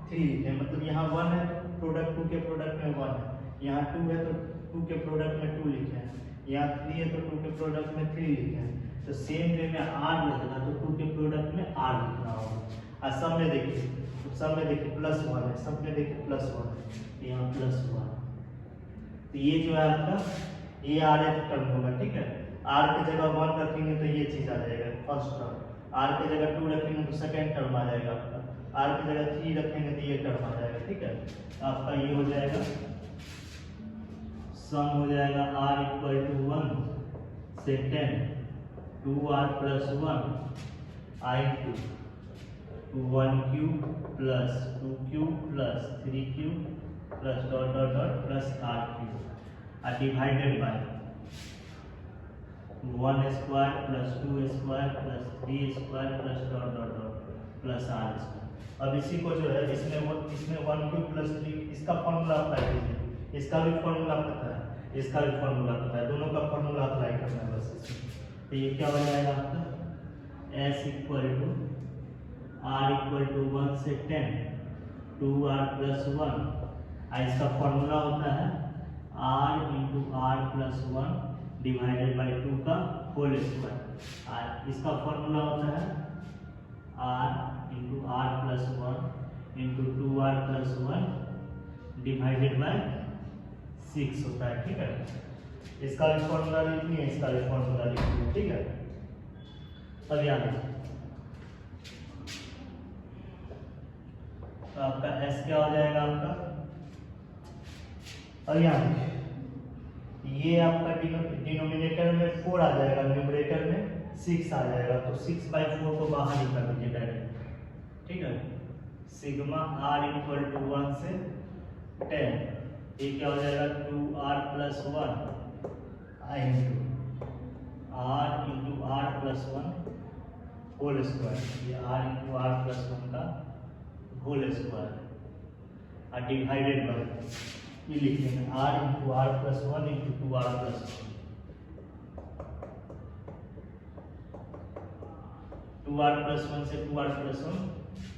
3 लिखे हैं। मतलब यहाँ 1 है तो प्रोडक्ट 2 के प्रोडक्ट में 1 है, यहाँ 2 है तो 2 के प्रोडक्ट में 2 लिखे हैं, यहाँ 3 है तो 2 के प्रोडक्ट में 3 लिखे हैं। तो सेम वे में R लिखना तो 2 के प्रोडक्ट में R लिखना होगा। और सब में देखिए प्लस 1 है, सब में देखिए प्लस 1 है, यहाँ प्लस 1। तो ये जो है आपका ये RH टर्म होगा, ठीक है। R की जगह 1 रखेंगे तो ये चीज आ जाएगा फर्स्ट टर्म, R की जगह 2 रखेंगे तो सेकंड टर्म आ जाएगा आपका, R की जगह 3 रखेंगे तो ये टर्म आ जाएगा, ठीक है। आपका ये हो जाएगा सम हो जाएगा R इक्वल टू 1 से 10 2R plus 1 I to 1 cube plus 2 cube plus 3 cube plus dot dot dot plus R cube divided by 1 square plus 2 square plus 3 square plus dot dot dot plus R square. अब इसी को जो है इसमें 1 cube plus 3 इसका formula apply कीजिए, इसका भी फॉर्मूला पता है, इसका भी फॉर्मूला पता है, दोनों का फॉर्मूला अप्लाई करना है बस इसमें। तो ये क्या हो जाएगा आपका S equal to R equal to 1 से 10 2R प्लस 1, इसका फॉर्मूला होता है R into R plus 1 divided by 2 का होल स्क्वायर। इसका फॉर्मूला होता है R into R plus 1 into 2R plus 1 divided by 6 होता है, ठीक है। इसका भी फॉर्मूला लिखनी है, इसका भी फॉर्मूला लिखनी है, ठीक है। अब याद रखिए तो आपका S क्या हो जाएगा आपका, अब यहाँ देखिए ये आपका डिनोमिनेटर में 4 आ जाएगा, न्यूमरेटर में 6 आ जाएगा, तो 6/4 को बाहर निकाल दीजिए डायरेक्ट, ठीक है। सिग्मा R इक्वल टू 1 से 10 ये क्या हो जाएगा 2R plus 1 into R plus 1 whole square, ये R इंटू R प्लस 1 का होल स्क्वायर डिवाइडेड बाय ये लिखेंगे R into R plus 1 into 2R plus 1 2R plus 1 से 2R प्लस 1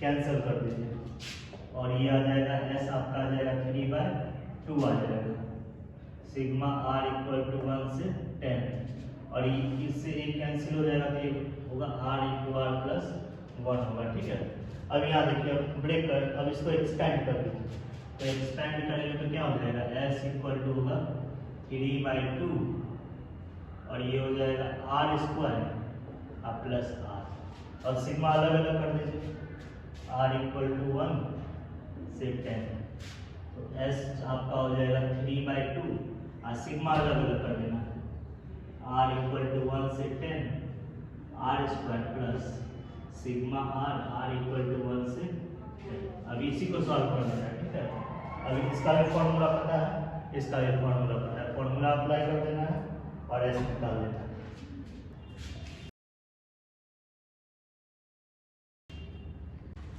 कैंसिल कर दीजिए और ये आ जाएगा S आपका आ जाएगा 3/2 आ जाएगा। सिग्मा R इक्वल टू 1 से 10 और इससे एक कैंसिल हो जाएगा तो ये होगा R इंटू R प्लस 1 होगा, ठीक है। अब यहाँ देखिए अब ब्रेक कर, अब इसको एक्सपेंड कर दीजिए तो एक्सपेंड करेंगे तो क्या हो जाएगा S इक्वल टू होगा 3/2 और ये हो जाएगा R स्क्वायर प्लस R और सिग्मा अलग अलग कर दीजिए R इक्वल टू 1 से 10 तो S आपका हो जाएगा 3/2 और सिग्मा अलग अलग कर देना R इक्वल टू 1 से 10 R square plus sigma R equal to 1 से 10। अब इसी को सॉल्व कर देना है, ठीक है। अभी इसका भी फॉर्मूला पता है, इसका भी फॉर्मूला पता है, फॉर्मूला अप्लाई कर देना है और S निकाल देना है।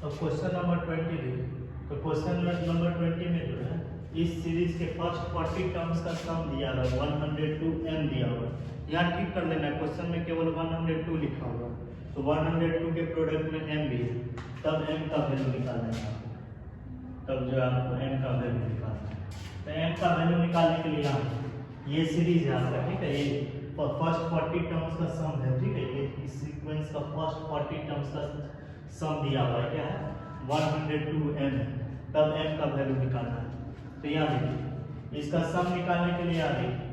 तो क्वेश्चन नंबर 20 देखिए, तो क्वेश्चन नंबर 20 में जो है इस सीरीज के फर्स्ट 40 टर्म्स का सम दिया हुआ 102 m दिया हुआ, यहाँ ठीक कर लेना है, क्वेश्चन में केवल 102 लिखा हुआ तो 102 के प्रोडक्ट में m भी है, तब m का वैल्यू निकालना है, तब जो आपको m का वैल्यू निकालना है। तो m का वैल्यू निकालने के लिए यहाँ ये सीरीज है आपका, ठीक है, ये फर्स्ट 40 टर्म्स का सम है, ठीक है। ये इस सीक्वेंस का फर्स्ट 40 टर्म्स का सम दिया हुआ है, क्या है 102 m, तब m का वैल्यू निकालना है। तो यहाँ देखिए इसका सम निकालने के लिए यहाँ देखिए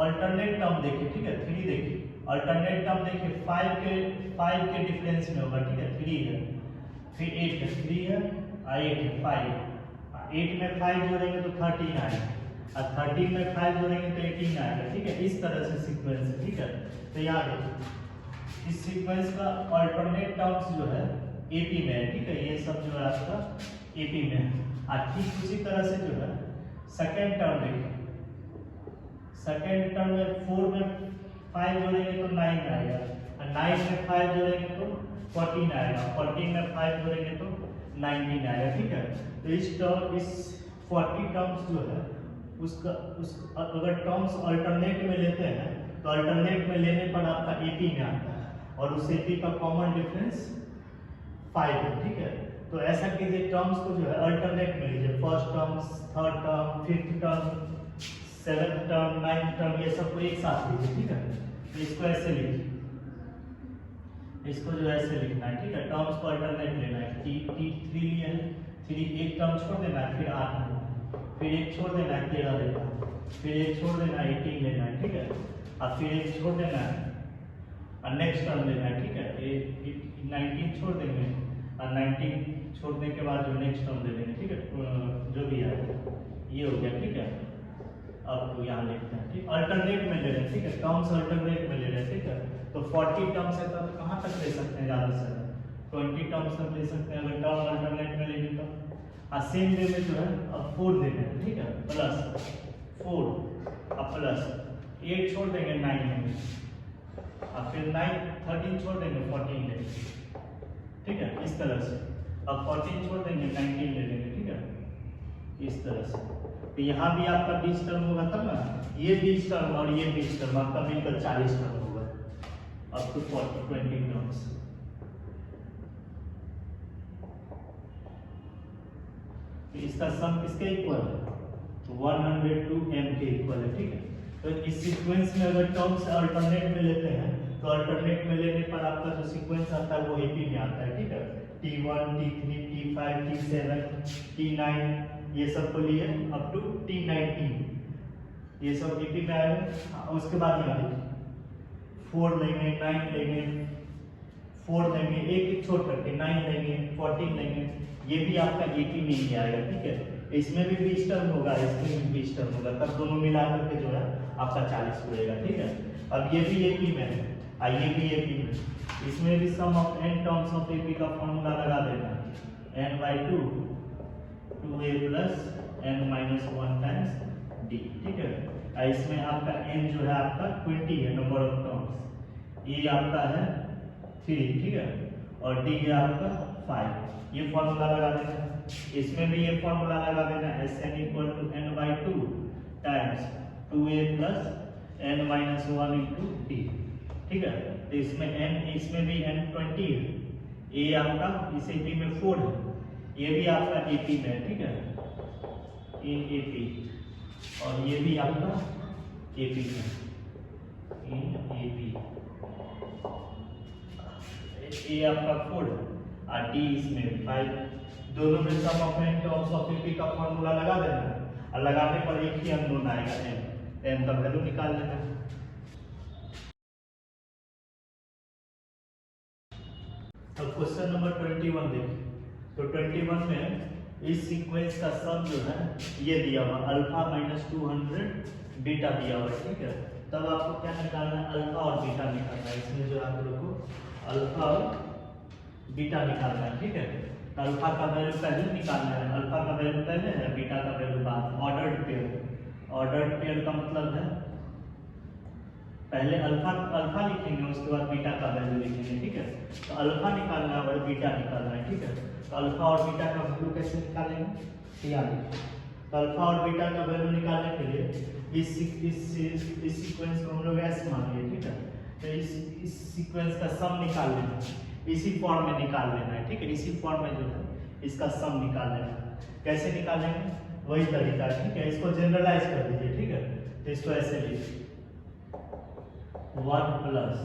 अल्टरनेट टर्म देखिए, ठीक है, 3 देखिए, अल्टरनेट टर्म देखिए 5 के डिफरेंस में होगा, ठीक है, 3 है फिर 8 है, 3 है 8 है 5 है, 8 में 5 जोड़ेंगे तो 13 आएगा और 13 में 5 जोड़ेंगे तो 18 आएगा, ठीक है। इस तरह से सीक्वेंस है, ठीक है। तो याद रखिए इस सीक्वेंस का अल्टरनेट टर्म्स जो है एपी में है, ठीक है। ये सब जो है आपका एपी में है। और ठीक उसी तरह से जो है सेकेंड टर्म देखिए, सेकेंड टर्म में 4 में 5 जोड़ेंगे तो 9 आएगा, और 9 में 5 जोड़ेंगे तो 14 आएगा, 14 में 5 जोड़ेंगे तो 19 आएगा, ठीक है। तो इस 40 टर्म्स जो है उसका अगर टर्म्स अल्टरनेट में लेते हैं तो अल्टरनेट में लेने पर आपका एपी में आता है, और उस एपी का कॉमन डिफरेंस 5 है, ठीक है। तो ऐसा कीजिए टर्म्स को जो है अल्टरनेट में लीजिए, first term, third term, fifth term, seventh term, ninth term, ये सबको एक साथ लीजिए, ठीक है। तो इसको ऐसे लीजिए, इसको जो ऐसे लिखना है, ठीक है। टर्म्स को अल्टरनेट लेना है, t3 लिया है, 3 एक टर्म छोड़ देना है, फिर 8 लेना है, फिर एक छोड़ देना है 13 लेना है, फिर एक छोड़ देना है 18 लेना है, ठीक है। और फिर एक छोड़ देना है और नेक्स्ट टर्म लेना है, ठीक है। 19 छोड़ देंगे और 19 छोड़ने के बाद जो नेक्स्ट टर्म ले लेंगे, ठीक है। जो भी आएगा ये हो गया, ठीक है। अब तो यहाँ लिखते हैं, ठीक, अल्टरनेट में ले रहे हैं, ठीक है। टर्म्स अल्टरनेट में ले रहे हैं, ठीक है। तो 40 टर्म्स है तो कहाँ तक ले सकते हैं, ज़्यादा से ज़्यादा 20 टर्म्स तक ले सकते हैं अगर टर्म अल्टरनेट में लेंगे तो। और सेम वे में जो है अब 4 देना है, ठीक है, प्लस 4 अब प्लस 8 छोड़ देंगे 9 में, और फिर 13 छोड़ देंगे 14 लेंगे, ठीक है। इस तरह से अब 14 छोड़ देंगे 19 ले लेंगे, ठीक है। इस तरह से तो यहाँ भी आपका 20 टर्म होगा तब ना, ये 20 टर्म और ये 20 टर्म आपका मिलकर 40 टर्म होगा, अब तो 20 टर्म्स। तो इसका सम किसके इक्वल है, 102 m के इक्वल है, ठीक है। तो इस सीक्वेंस में अगर टर्म्स अल्टरनेट में लेते हैं तो अल्टरनेट में लेने पर आपका जो सीक्वेंस आता है वो एपी में आता है, ठीक है। T1, T3, T5, T7, T9 ये सब को लिए अप टू T19 ये सब एपी में आएगा। उसके बाद यहाँ देखिए 4 लेंगे, 9 लेंगे, 4 लेंगे, एक छोड़ करके 9 लेंगे, 14 लेंगे, ये भी आपका एपी में ही आएगा, ठीक है। इसमें भी 20 टर्म होगा, इसमें भी 20 टर्म होगा, तब दोनों मिला करके जो है आपका 40 होएगा, ठीक है। अब ये भी एपी में है, ये भी एपी में, इसमें भी sum of n terms of AP का फॉर्मूला लगा देना, n/2 2a plus n-1 times d, ठीक है। इसमें आपका n जो है आपका 20 है नंबर ऑफ टर्म्स, ये आपका है 3, ठीक है, और d है आपका 5, ये फॉर्मूला लगा देना। इसमें भी ये फॉर्मूला लगा देना, Sn = n/2 times 2a plus n-1 into d, ठीक है। तो इसमें भी n 20 है, ये आपका इस एपी में 4 है, ये भी आपका एपी में है, ठीक है, इन एपी, और ये भी आपका एपी में, इन एपी, ये आपका 4 है और डी इसमें 5, दोनों में sum of n terms of AP का फॉर्मूला लगा देना, और लगाने पर एक ही अननोन आएगा n का वैल्यू निकाल लेना। अब क्वेश्चन नंबर 21 देखिए। तो 21 में इस सीक्वेंस का सम जो है ये दिया हुआ अल्फा -200 बीटा दिया हुआ है, ठीक है। तब आपको क्या निकालना है, अल्फा और बीटा निकालना है। इसमें जो आप लोग को अल्फा और बीटा निकालना है, ठीक है। तो अल्फा का वैल्यू पहले निकालना है, अल्फा का वैल्यू पहले है, बीटा का वैल्यू बाद। ऑर्डर्ड पेयर का मतलब है पहले अल्फा लिखेंगे, उसके बाद बीटा का वैल्यू लिखेंगे, ठीक है। तो अल्फा निकालना है और बीटा निकालना है, ठीक है। तो अल्फा और बीटा का वैल्यू कैसे निकालेंगे, याद रखिए। तो अल्फा और बीटा का वैल्यू निकालने के लिए इस सीक्वेंस को हम लोग ऐसे मान लिए, ठीक है। तो इस सीक्वेंस का सम निकाल लेना है, इसी फॉर्म में निकाल लेना है, ठीक है। इसी फॉर्म में जो है इसका सम निकाल लेना है। कैसे निकालेंगे, वही तरीका, ठीक है। इसको जनरलाइज कर दीजिए, ठीक है। तो इसको ऐसे लिखिए 1 प्लस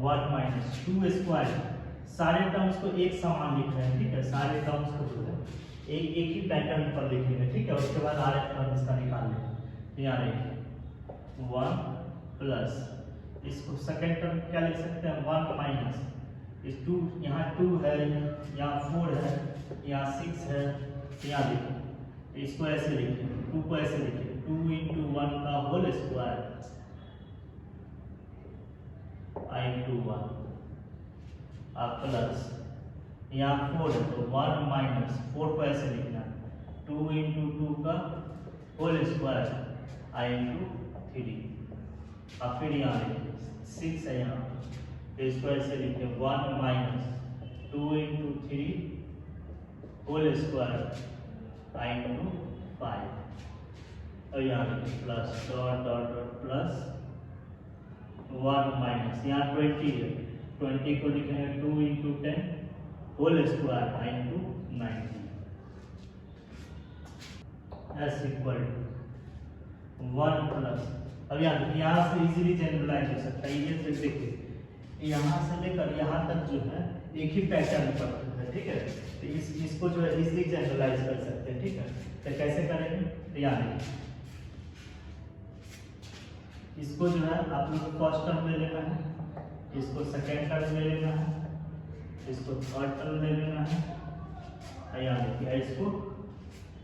1 माइनस 2 स्क्वायर, सारे टर्म्स को एक समान लिख रहे हैं, ठीक है। सारे टर्म्स को जो है एक ही पैटर्न पर लिखेंगे, ठीक है। उसके बाद आर एफ टर्म इसका निकाल लेंगे। यहाँ देखिए 1 प्लस, इसको सेकेंड टर्म क्या लिख सकते हैं, 1 माइनस इस 2, यहाँ 2 है, यहाँ 4 है, यहाँ 6 है, यहाँ देखिए इसको ऐसे लिखेंगे 2 को ऐसे लिखिए 2 इंटू 1 का होल स्क्वायर I इंटू 1 आप प्लस यहाँ 4 है तो 1 माइनस 4 को ऐसे लिखना 2 इंटू 2 का होल स्क्वायर I इंटू 3 अब फिर यहाँ लिखिए 6 है यहाँ तो इसको ऐसे लिखिए 1 minus 2 into 3 whole square I into 5 और यहाँ लिखिए plus dot dot dot plus 1 minus यहाँ 20 है 20 को लिखेंगे 2 into 10 whole square I into 90 S equal to 1 plus. अब यहाँ से इजीली जनरलाइज हो सकता है। ये तो देखिए यहाँ से लेकर यहाँ तक जो है एक ही पैटर्न पर है, ठीक है। तो इसको जो है इजीली जनरलाइज कर सकते हैं, ठीक है। तो कैसे करेंगे, तो यहाँ इसको जो है आप लोग फर्स्ट टर्म ले लेना है, इसको सेकेंड टर्म ले लेना है, इसको थर्ड टर्म ले लेना है। यहाँ देखिए इसको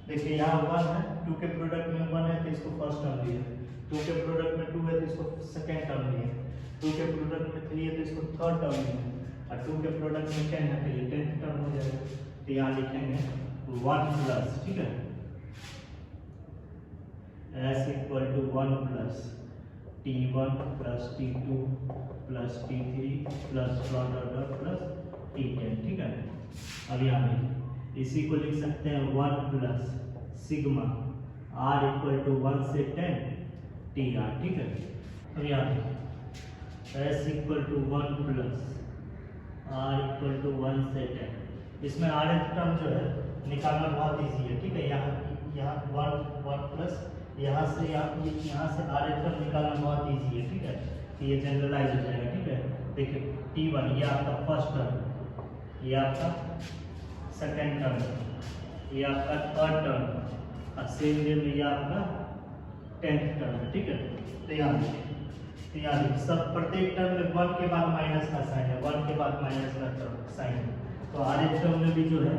देखिए यहाँ 1 है, 2 के प्रोडक्ट में 1 है तो इसको फर्स्ट टर्म लिया, 2 के प्रोडक्ट में 2 है तो इसको सेकेंड टर्म लिया, 2 के प्रोडक्ट में 3 है तो इसको थर्ड टर्म लिया, और 2 के प्रोडक्ट में 10 है तो ये 10th टर्म हो जाएगा। तो यहाँ लिखेंगे 1 प्लस, ठीक है, S equal to 1 plus T1 plus T2 plus T3 plus dot dot dot plus T10, ठीक है। अब यहाँ इसी को लिख सकते हैं 1 plus sigma R equal to 1 से 10 TR, ठीक है। अब यहाँ S equal to 1 plus R equal to 1 से 10, इसमें RH टर्म जो है निकालना बहुत ईजी है, ठीक है। यहाँ 1 प्लस यहाँ से RH टर्म निकालना बहुत ईजी है, ठीक है। तो ये जनरलाइज हो जाएगा, ठीक है। देखिए T1 ये आपका फर्स्ट टर्म, ये आपका सेकेंड टर्म, ये आपका थर्ड टर्म, और सेम वे में ये आपका 10th टर्म है, ठीक है। तो यहाँ सब प्रत्येक टर्म में 1 के बाद माइनस का साइन है, 1 के बाद माइनस का साइन है। तो RH टर्म में भी जो है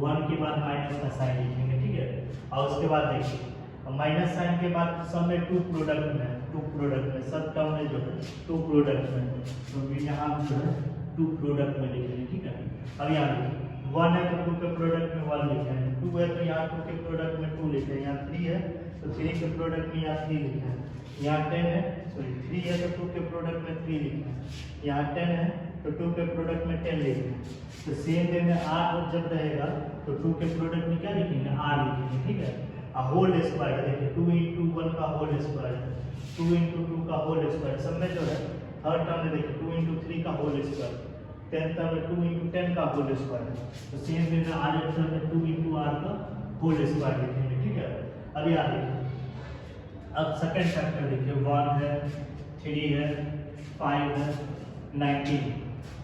1 के बाद माइनस का साइन लिखेंगे, ठीक है। और उसके बाद देखिए माइनस साइन के बाद सब में 2 प्रोडक्ट में सब टर्म में जो है 2 प्रोडक्ट में, तो यहाँ जो है 2 प्रोडक्ट में लिखेंगे, ठीक है। अब यहाँ देखिए 1 है तो 2 के प्रोडक्ट में 1 लिखे हैं, 2 है तो यहाँ 2 के प्रोडक्ट में 2 लिखे हैं, यहाँ 3 है तो 3 के प्रोडक्ट में यहाँ 3 लिखे हैं, यहाँ 10 है 3 है तो 2 के प्रोडक्ट में 3 लिखे हैं, यहाँ 10 है तो 2 के प्रोडक्ट में 10 लिखे हैं। तो सेम वे में R जब रहेगा तो 2 के प्रोडक्ट में क्या लिखेंगे, R लिखेंगे, ठीक है। होल स्क्वायर देखिए 2 इंटू 1 का होल स्क्वायर, 2 इंटू 2 का होल स्क्वायर, सब में जो है थर्ड टर्म में देखिए 2 इंटू 3 का होल स्क्वायर, 10th टर्म में 2 इंटू 10 का होल स्क्वायर। तो सेम वे में RH टर्म में 2 इंटू R का होल स्क्वायर लिखेंगे, ठीक है। अब यहाँ देखिए अब सेकेंड फैक्टर देखिए 1 है 3 है 5 है 19,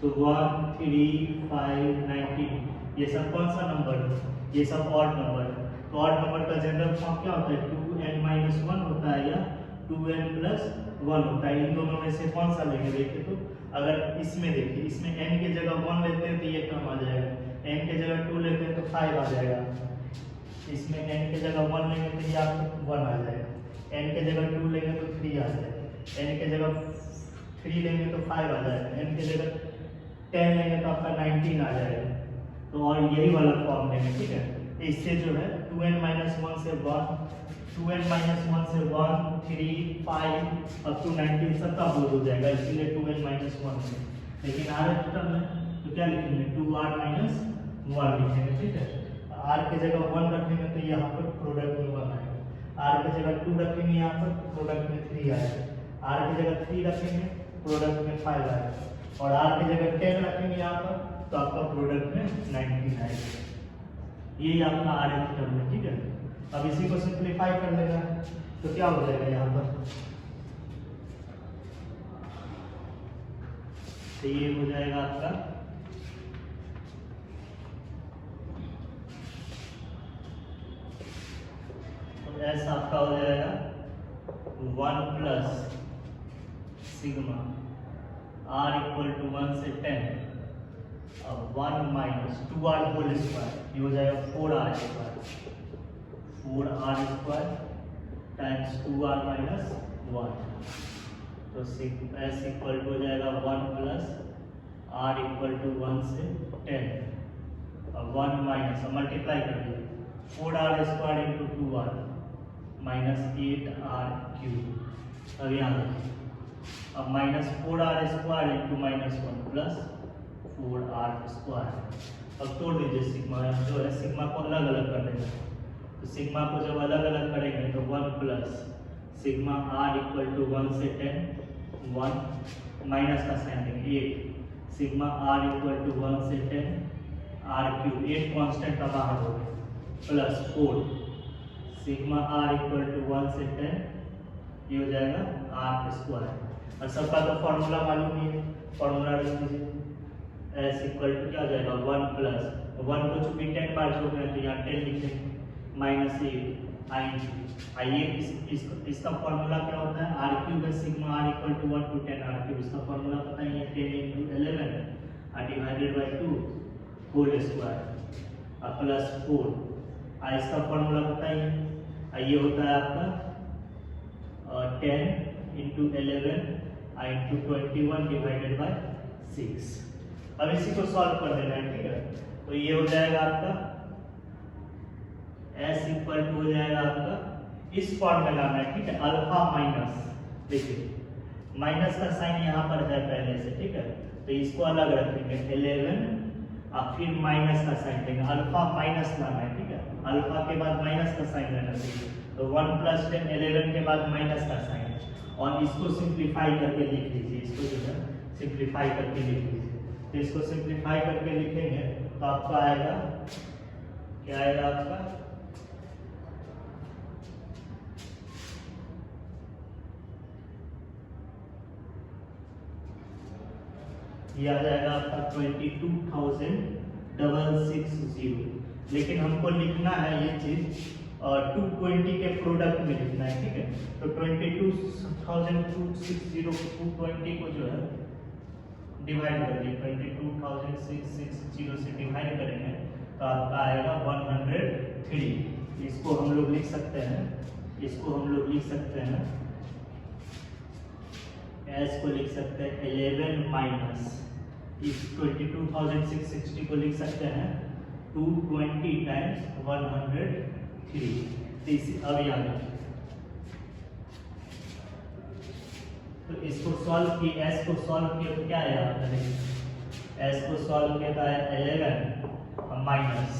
तो 1 3 5 19 ये सब कौन सा नंबर है, ये सब ऑड नंबर है। तो ऑड नंबर का जनरल फॉर्म क्या होता है, 2n-1 होता है या 2n+1 होता है। इन दोनों में से कौन सा लेंगे, देखिए तो अगर इसमें देखिए इसमें n के जगह 1 लेते हैं तो ये टर्म आ जाएगा, n के जगह 2 लेते हैं तो 5 आ जाएगा, इसमें n के जगह 1 लेंगे तो ये आपको 1 आ जाएगा, n के जगह 2 लेंगे तो 3 आ जाएगा, n के जगह 3 लेंगे तो 5 आ जाएगा, n के जगह 10 लेंगे तो आपका 19 आ जाएगा। तो और यही वाला फॉर्म लेंगे, ठीक है। इससे जो है 2n-1 से 1, 2n-1 से 1 3 5 अप टू 19 सबका बोध हो जाएगा, इसीलिए 2n-1 है। लेकिन RH टर्म में तो क्या लिखेंगे, 2r-1 लिखेंगे, ठीक है। R के जगह 1 रखेंगे तो यहाँ पर प्रोडक्ट में 1 आएगा, R के जगह 2 रखेंगे यहाँ पर प्रोडक्ट में 3 आएगा, R के जगह 3 रखेंगे प्रोडक्ट में 5 आएगा, और R के जगह 10 रखेंगे यहाँ पर तो आपका प्रोडक्ट में 19 आएगा। ये आपका RH टर्म है, ठीक है। अब इसी को सिंप्लीफाई कर लेना तो क्या हो जाएगा यहाँ पर, तो ये हो जाएगा आपका तो S आपका हो जाएगा 1 plus sigma R equal to 1 से 10 अब 1 माइनस 2r होल स्क्वायर, ये हो जाएगा 4r square times 2r minus 1, तो s इक्वल टू हो जाएगा 1 प्लस r इक्वल टू 1 से 10 और 1 माइनस मल्टीप्लाई कर दिया 4r square into 2r minus 8r cube. अब यहाँ देखिए अब minus 4r square into minus 1 plus 4r square. अब तोड़ दीजिए सिग्मा जो है सिग्मा को अलग अलग कर देंगे, तो सिग्मा को जब अलग अलग करेंगे तो 1 plus sigma r equal to 1 से 10 1 माइनस का साइन देंगे 8 सिग्मा r इक्वल टू 1 से 10 r क्यूब 8 कांस्टेंट का बाहर हो गया plus 4 sigma r equal to 1 से 10 ये हो जाएगा r स्क्वायर। और सबका तो फॉर्मूला मालूम ही है, फॉर्मूला रख दीजिए s इक्वल टू क्या हो जाएगा 1 प्लस 1 को चूंकि 10 बार जोड़ रहे हैं तो यहाँ 10 लिखेंगे माइनस 8 आइए इसका फॉर्मूला क्या होता है r क्यूब है sigma r equal to 1 to 10 r cube. इसका फॉर्मूला पता ही है 10 इंटू 11 और डिवाइडेड बाई 2 होल स्क्वायर और प्लस 4 इसका फॉर्मूला पता ही है ये होता है आपका 10 इंटू 11 इंटू 21 डिवाइडेड बाई 6। अब इसी को सॉल्व कर देना है, ठीक है। तो ये हो जाएगा आपका s इक्वल टू हो जाएगा आपका इस फॉर्मूला में, ठीक है, अल्फा माइनस देखिए माइनस का साइन यहाँ पर है पहले से, ठीक है, तो इसको अलग रखेंगे 11 और फिर माइनस का साइन देंगे अल्फा माइनस लाना है, ठीक है, अल्फा के बाद माइनस का साइन रहना चाहिए। तो 1 प्लस 10 11 के बाद माइनस का साइन और इसको सिंप्लीफाई करके लिख लीजिए, इसको जो है सिंप्लीफाई करके लिख लीजिए। तो इसको सिंप्लीफाई करके लिखेंगे तो आपका आएगा क्या आएगा आपका ये आ जाएगा आपका 22,660। लेकिन हमको लिखना है ये चीज 220 के प्रोडक्ट में लिखना है, ठीक है। तो 22,660 को 220 को जो है डिवाइड कर दिए 22,660 से डिवाइड करेंगे तो आपका आएगा 103। इसको हम लोग लिख सकते हैं, इसको हम लोग लिख सकते हैं s को लिख सकते हैं 11 माइनस इस 22,660 को लिख सकते हैं 220 टाइम्स 103। अब याद तो इसको सॉल्व किए s को सॉल्व किए तो क्या आया s को सॉल्व किया था 11 माइनस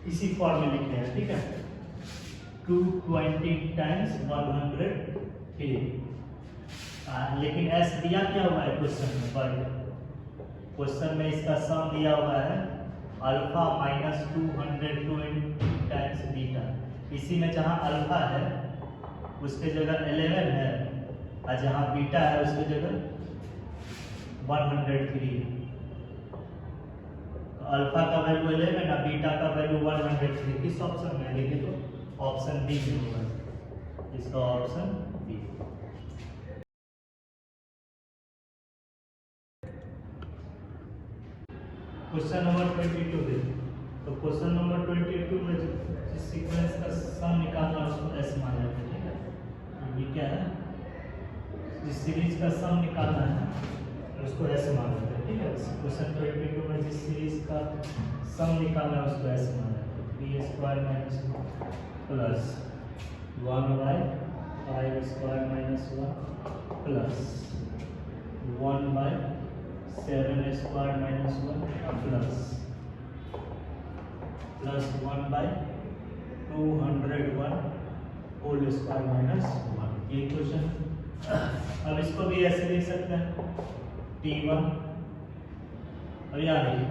इसी फॉर्म में लिखे हैं, ठीक है, 220 टाइम्स 103। लेकिन s दिया क्या हुआ है क्वेश्चन में, क्वेश्चन में इसका सम दिया हुआ है अल्फा माइनस 220 टाइम्स बीटा। इसी में जहां अल्फा है उसके जगह 11 है और जहां बीटा है उसके जगह 103 है। तो अल्फा का वैल्यू 11 और बीटा का वैल्यू 103 किस ऑप्शन में है देखिए, तो ऑप्शन बी में होगा, इसका ऑप्शन बी। क्वेश्चन नंबर 22 देखिए, तो क्वेश्चन नंबर 22 में जिस सीक्वेंस का सम निकालना है उसको s मान लेते हैं, ठीक है। ये क्या है, जिस सीरीज का सम निकालना है उसको s मान लेते हैं, ठीक है। क्वेश्चन 22 में जिस सीरीज का सम निकालना है उसको s मान लेते हैं, 3² minus plus 1/5² minus 1 plus 1/7² minus 1 plus 1/201 whole square minus 1। ये क्वेश्चन अब इसको भी ऐसे लिख सकते हैं t1। अब याद रखिए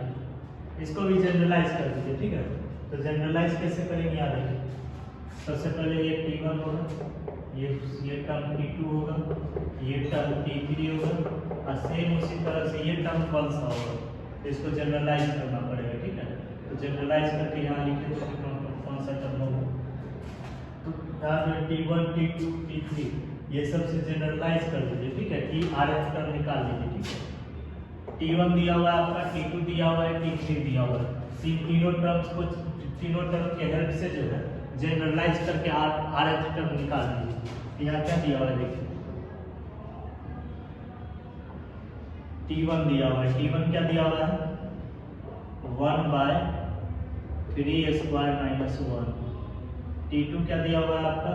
इसको भी जनरलाइज कर दीजिए, ठीक है। तो जनरलाइज कैसे करेंगे याद रखिए, सबसे पहले ये t1 होगा, ये टर्म t2 होगा, ये टर्म t3 होगा और सेम उसी तरह से ये टर्म कौन सा होगा, तो इसको जनरलाइज करना पड़ेगा, ठीक है। तो जनरलाइज करके यहाँ लिखे तो कौन सा टर्म होगा, तो t1 t2 t3 ये सब से जनरलाइज कर दीजिए, ठीक है। rf टर्म निकाल दीजिए, ठीक है। t1 दिया हुआ है आपका, t2 दिया हुआ है, t3 दिया हुआ है। तीनों टर्म्स को तीनों टर्म के हेल्प से जो है जनरलाइज करके आर एच टर्म निकाल दीजिए। यहाँ क्या दिया हुआ है देखिए, T1 दिया हुआ है। T1 क्या दिया हुआ है, 1/3 स्क्वायर माइनस 1। T2 क्या दिया हुआ है आपका,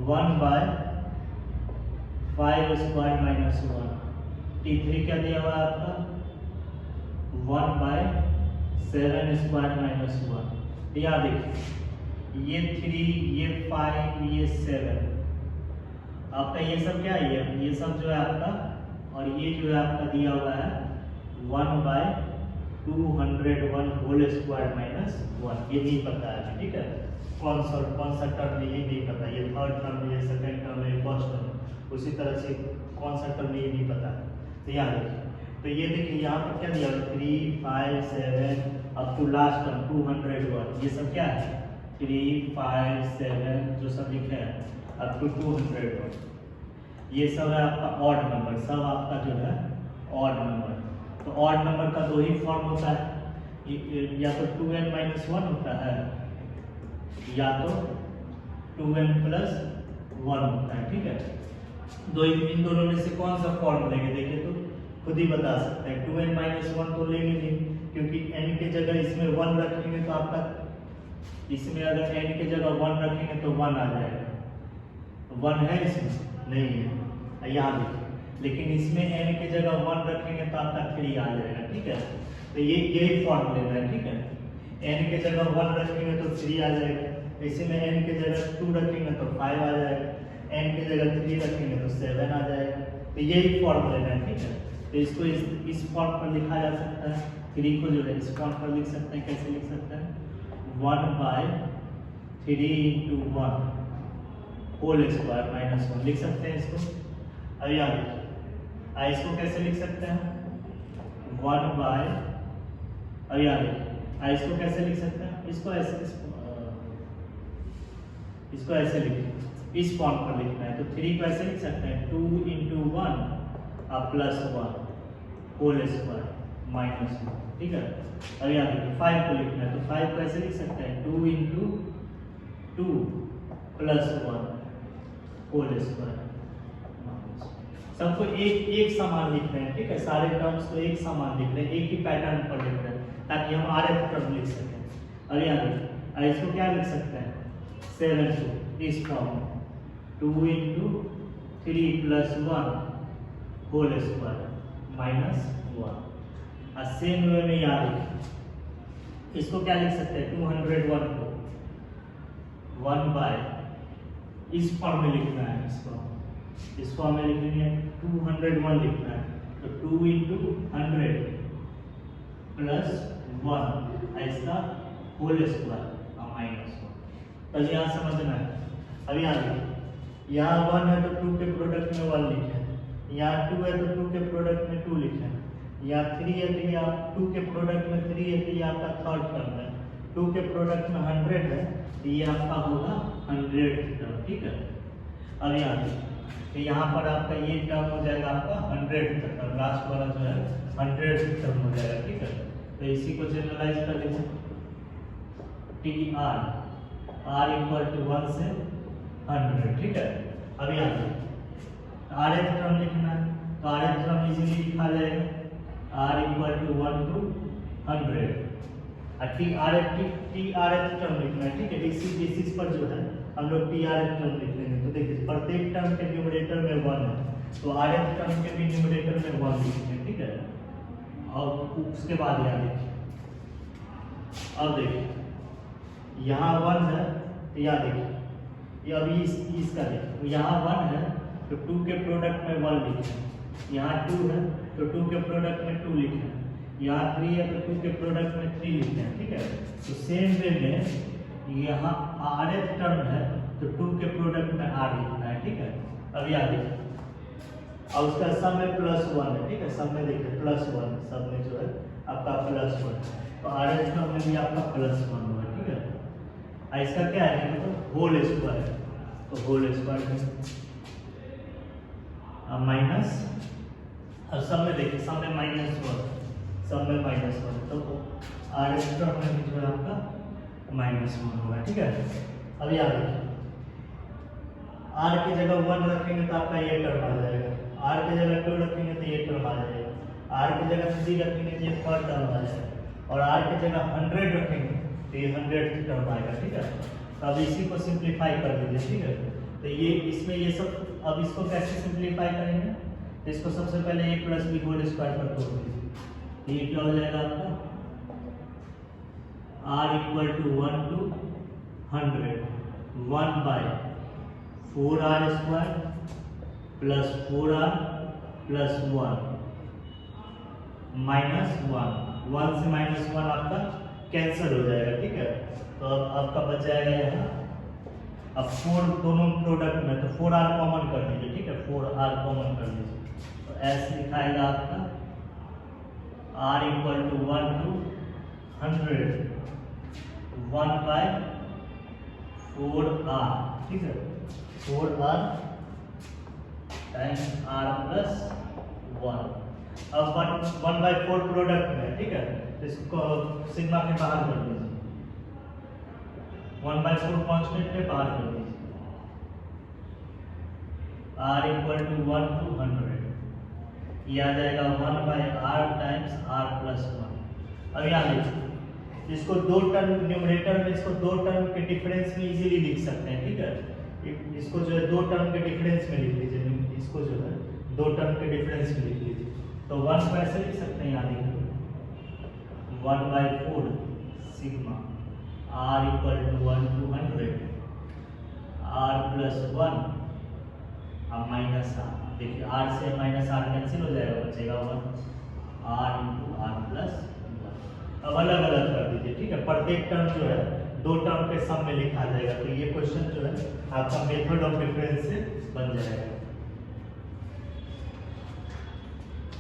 1/5 स्क्वायर माइनस 1। T3 क्या दिया हुआ है आपका, 1/7 स्क्वायर माइनस 1। यहाँ देखिए, ये 3, ये 5, ये 7, आपका ये सब क्या है, ये सब जो है आपका, और ये जो है आपका दिया हुआ है 1/201 होल स्क्वायर माइनस 1। ये नहीं पता है, ठीक है, कौन सा टर्म ये नहीं पता, ये थर्ड टर्म, ये सेकंड टर्म, ये फर्स्ट टर्म, उसी तरह से कौन सा टर्म ये नहीं पता है। तो यहाँ देखिए, तो ये देखिए यहाँ पर क्या दिया, 3, 5, 7 अप टू लास्ट टर्म 201, ये सब क्या है, 3, 5, 7 जो सब लिखे हैं अप टू 201, ये सब है आपका ऑड नंबर, सब आपका जो है ऑड नंबर। तो ऑड नंबर का दो ही फॉर्म होता है, या तो 2n-1 होता है, या तो 2n+1 होता है, ठीक है। इन दोनों में से कौन सा फॉर्म लेंगे देखिए तो खुद ही बता सकते हैं। 2n-1 तो लेंगे नहीं, क्योंकि n के जगह इसमें 1 रखेंगे तो आपका, इसमें अगर n के जगह 1 रखेंगे तो 1 आ जाएगा। 1 है इसमें नहीं है, यहाँ देखिए, लेकिन इसमें n के जगह 1 रखेंगे तो आपका 3 आ जाएगा, ठीक है। तो यही फॉर्म लेना है, ठीक है। n के जगह 1 रखेंगे तो 3 आ जाएगा, इसमें n के जगह 2 रखेंगे तो 5 आ जाएगा, n के जगह 3 रखेंगे तो 7 आ जाएगा। तो यही फॉर्म लेना है, ठीक है। तो इसको इस फॉर्म पर लिखा जा सकता है, 3 को जो है इस फॉर्म पर लिख सकते हैं। कैसे लिख सकते हैं, 1/3 × 1 होल स्क्वायर माइनस 1 लिख सकते हैं इसको। अब याद देखिए, इसको कैसे लिख सकते हैं, 1/, अब याद देखिए, इसको कैसे लिख सकते हैं, इसको ऐसे लिखिए, इस फॉर्म पर लिखना है। तो 3 को ऐसे लिख सकते हैं, 2 × 1 +1 होल स्क्वायर माइनस 1, ठीक है। अब याद देखिए, 5 को लिखना है, तो 5 को ऐसे लिख सकते हैं, 2 × 2 +1 होल स्क्वायर। सबको एक समान लिख रहे हैं, ठीक है, सारे टर्म्स को एक समान लिख रहे हैं, एक ही पैटर्न पर लिख रहे हैं, ताकि हम rth टर्म लिख सकें। और याद देखिए, इसको क्या लिख सकते हैं, 7 को इस फॉर्म में, 2 × 3 +1 होल स्क्वायर माइनस 1। और सेम वे में याद रखिए, इसको क्या लिख सकते हैं, 201 को 1/, इस फॉर्म में लिखना है, इस फॉर्म में लिखेंगे, 201 लिखना है, तो 2 × 100 +1 इसका होल स्क्वायर माइनस 1। तो यहाँ समझना है। अब यहाँ देखिए, यहाँ 1 है तो 2 के प्रोडक्ट में 1 लिखे, यहाँ 2 है तो 2 के प्रोडक्ट में 2 लिखे, यहाँ 3 है तो यहाँ 2 के प्रोडक्ट में 3 है, तो ये आपका थर्ड टर्म है। 2 के प्रोडक्ट में 100 है, तो ये आपका होगा 100th टर्म, ठीक है। अब यहाँ देखिए, तो यहाँ पर आपका ये टर्म हो जाएगा आपका 100th टर्म, लास्ट वाला जो है 100th टर्म हो जाएगा, ठीक है। तो इसी को जनरलाइज कर लीजिए, TR R = 1 से 100, ठीक है। अब यहाँ देखिए, rth टर्म लिखना है, तो rth टर्म इजीली लिखा जाएगा, R = 1 to 100। TRH टर्म लिखना है, ठीक है। इसी बेसिस पर जो है हम लोग TRH टर्म लिख लेंगे। तो देखिए, प्रत्येक टर्म के न्यूमरेटर में 1 है, तो RH टर्म के भी न्यूमरेटर में 1 लिखेंगे, ठीक है। और उसके बाद यहाँ देखिए, अब देखिए यहाँ 1 है, तो यहाँ देखिए, ये अभी इसका देखिए, तो यहाँ 1 है तो 2 के प्रोडक्ट में 1 लिखें, यहाँ 2 है तो 2 के प्रोडक्ट में 2 लिखें, यहाँ 3 है तो 2 के प्रोडक्ट में 3 लिखें, ठीक है। तो सेम वे में यहाँ rth टर्म है तो 2 के प्रोडक्ट में r लिखना है, ठीक है। अब यहाँ देखिए, और उसका सब में +1 है, ठीक है। सब में देखिए +1, सब में जो है आपका +1, तो rh टर्म में भी आपका +1 होगा, ठीक है। और इसका क्या है, मतलब होल स्क्वायर, तो होल स्क्वायर माइनस, और सब में देखिए, सब में -1, सब में -1, तो rh टर्म में भी जो है आपका -1 होगा, ठीक है। अब याद रखिए r की जगह 1 रखेंगे तो आपका ये टर्म आ जाएगा, r की जगह 2 रखेंगे तो ये टर्म आ जाएगा, r की जगह 3 रखेंगे तो ये 4 टर्म आ जाएगा, और r की जगह 100 रखेंगे तो ये 100 टर्म आएगा, ठीक है। तो अब इसी को सिंप्लीफाई कर दीजिए, ठीक है। तो ये इसमें ये सब, अब इसको कैसे सिंप्लीफाई करेंगे, तो इसको सबसे पहले a + b होल स्क्वायर पर तोड़ दीजिए, तो ये क्या हो जाएगा आपका r = 1 to 100 1/4r² + 4r + 1 -1 1 से -1 आपका कैंसिल हो जाएगा, ठीक है। तो अब आपका बच जाएगा यहाँ, अब 4 दोनों प्रोडक्ट में, तो 4r कॉमन कर दीजिए, ठीक है, 4r कॉमन कर दीजिए, तो ऐसे लिखाएगा आपका r = 1 to 100 1/4r, ठीक है, 4r टाइम्स r + 1। अब 1/4 प्रोडक्ट में, ठीक है, तो इसको सिग्मा के बाहर कर दीजिए, 1/4 कांस्टेंट के बाहर कर दीजिए, r = 1 to 100, ये आ जाएगा 1/r टाइम्स r + 1। अब यहाँ देखिए इसको दो टर्म न्यूमरेटर में, इसको दो टर्म के डिफरेंस में इजीली लिख सकते हैं, ठीक है। इसको जो है दो टर्म के डिफरेंस में लिख लीजिए, इसको जो है दो टर्म के डिफरेंस में लिख लीजिए, तो 1 को ऐसे लिख सकते हैं, यहाँ देखिए 1/4 सिग्मा r = 1 to 100 r + 1 अब माइनस r, देखिए r से -r कैंसिल हो जाएगा, बचेगा 1 r × r + 1। अब अलग अलग कर दीजिए, ठीक है, प्रत्येक टर्म जो है दो टर्म के सम में लिखा जाएगा, तो ये क्वेश्चन जो है आपका मेथड ऑफ डिफरेंस से बन जाएगा।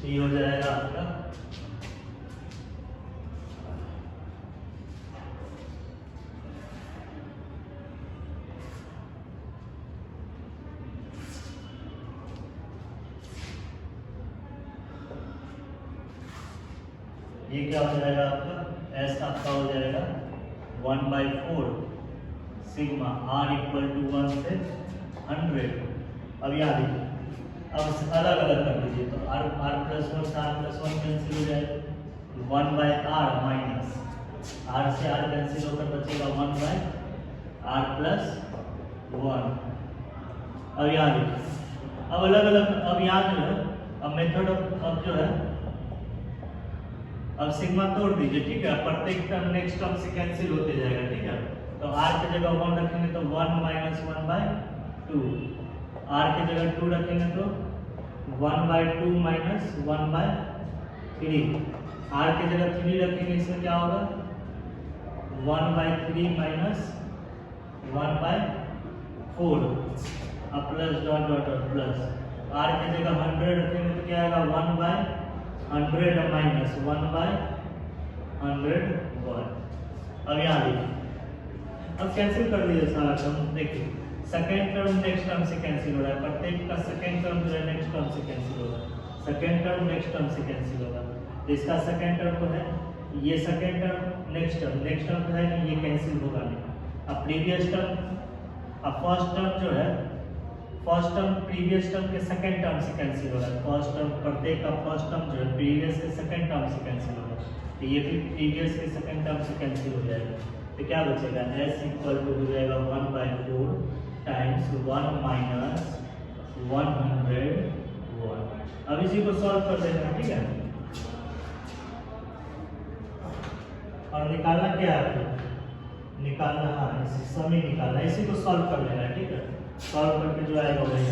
ये हो जाएगा आपका ये क्या हो जाएगा आपका, एस आपका हो जाएगा 1/4 सिग्मा r = 1 से 100। अब यहाँ देखिए, अब अलग अलग कर दीजिए, तो r + 1 से r + 1 कैंसिल हो जाएगा, 1/r माइनस r से r कैंसिल होकर बचेगा 1/r + 1। अब यहाँ देखिए, अब अलग अलग, अब यहाँ जो है अब मेथड अब जो है अब सिग्मा तोड़ दीजिए, ठीक है, प्रत्येक टर्म नेक्स्ट टर्म से कैंसिल होते जाएगा, ठीक है। तो r की जगह 1 रखेंगे तो 1 - 1/2, r की जगह 2 रखेंगे तो 1/2 - 1/3, r की जगह 3 रखेंगे, इसमें क्या होगा 1/3 - 1/4 अब plus dot dot plus, r की जगह 100 रखेंगे तो क्या आएगा 1/100 माइनस 1/101। अब यहाँ देखिए, अब कैंसिल कर दीजिए सारा टर्म, देखिए सेकेंड टर्म नेक्स्ट टर्म से कैंसिल हो रहा है, प्रत्येक का सेकेंड टर्म जो है नेक्स्ट टर्म से कैंसिल होगा, सेकेंड टर्म नेक्स्ट टर्म से कैंसिल होगा, तो इसका सेकेंड टर्म तो है, ये सेकेंड टर्म नेक्स्ट टर्म तो है नहीं, ये कैंसिल होगा नहीं। अब प्रीवियस टर्म, अब फर्स्ट टर्म जो है, फर्स्ट टर्म प्रीवियस टर्म के सेकंड टर्म से कैंसिल हो रहा है, फर्स्ट टर्म प्रत्येक का फर्स्ट टर्म जो है प्रीवियस के सेकंड टर्म से कैंसिल हो रहा है, तो ये भी प्रीवियस के सेकंड टर्म से कैंसिल हो जाएगा, तो क्या बचेगा s = हो जाएगा 1/4 टाइम्स 1 - 101। अब इसी को सॉल्व कर देना, ठीक है, और निकालना क्या है आपको, निकालना, हाँ इसी समय निकालना, इसी को सॉल्व कर लेना है, ठीक है, सॉल्व करके जो आएगा वही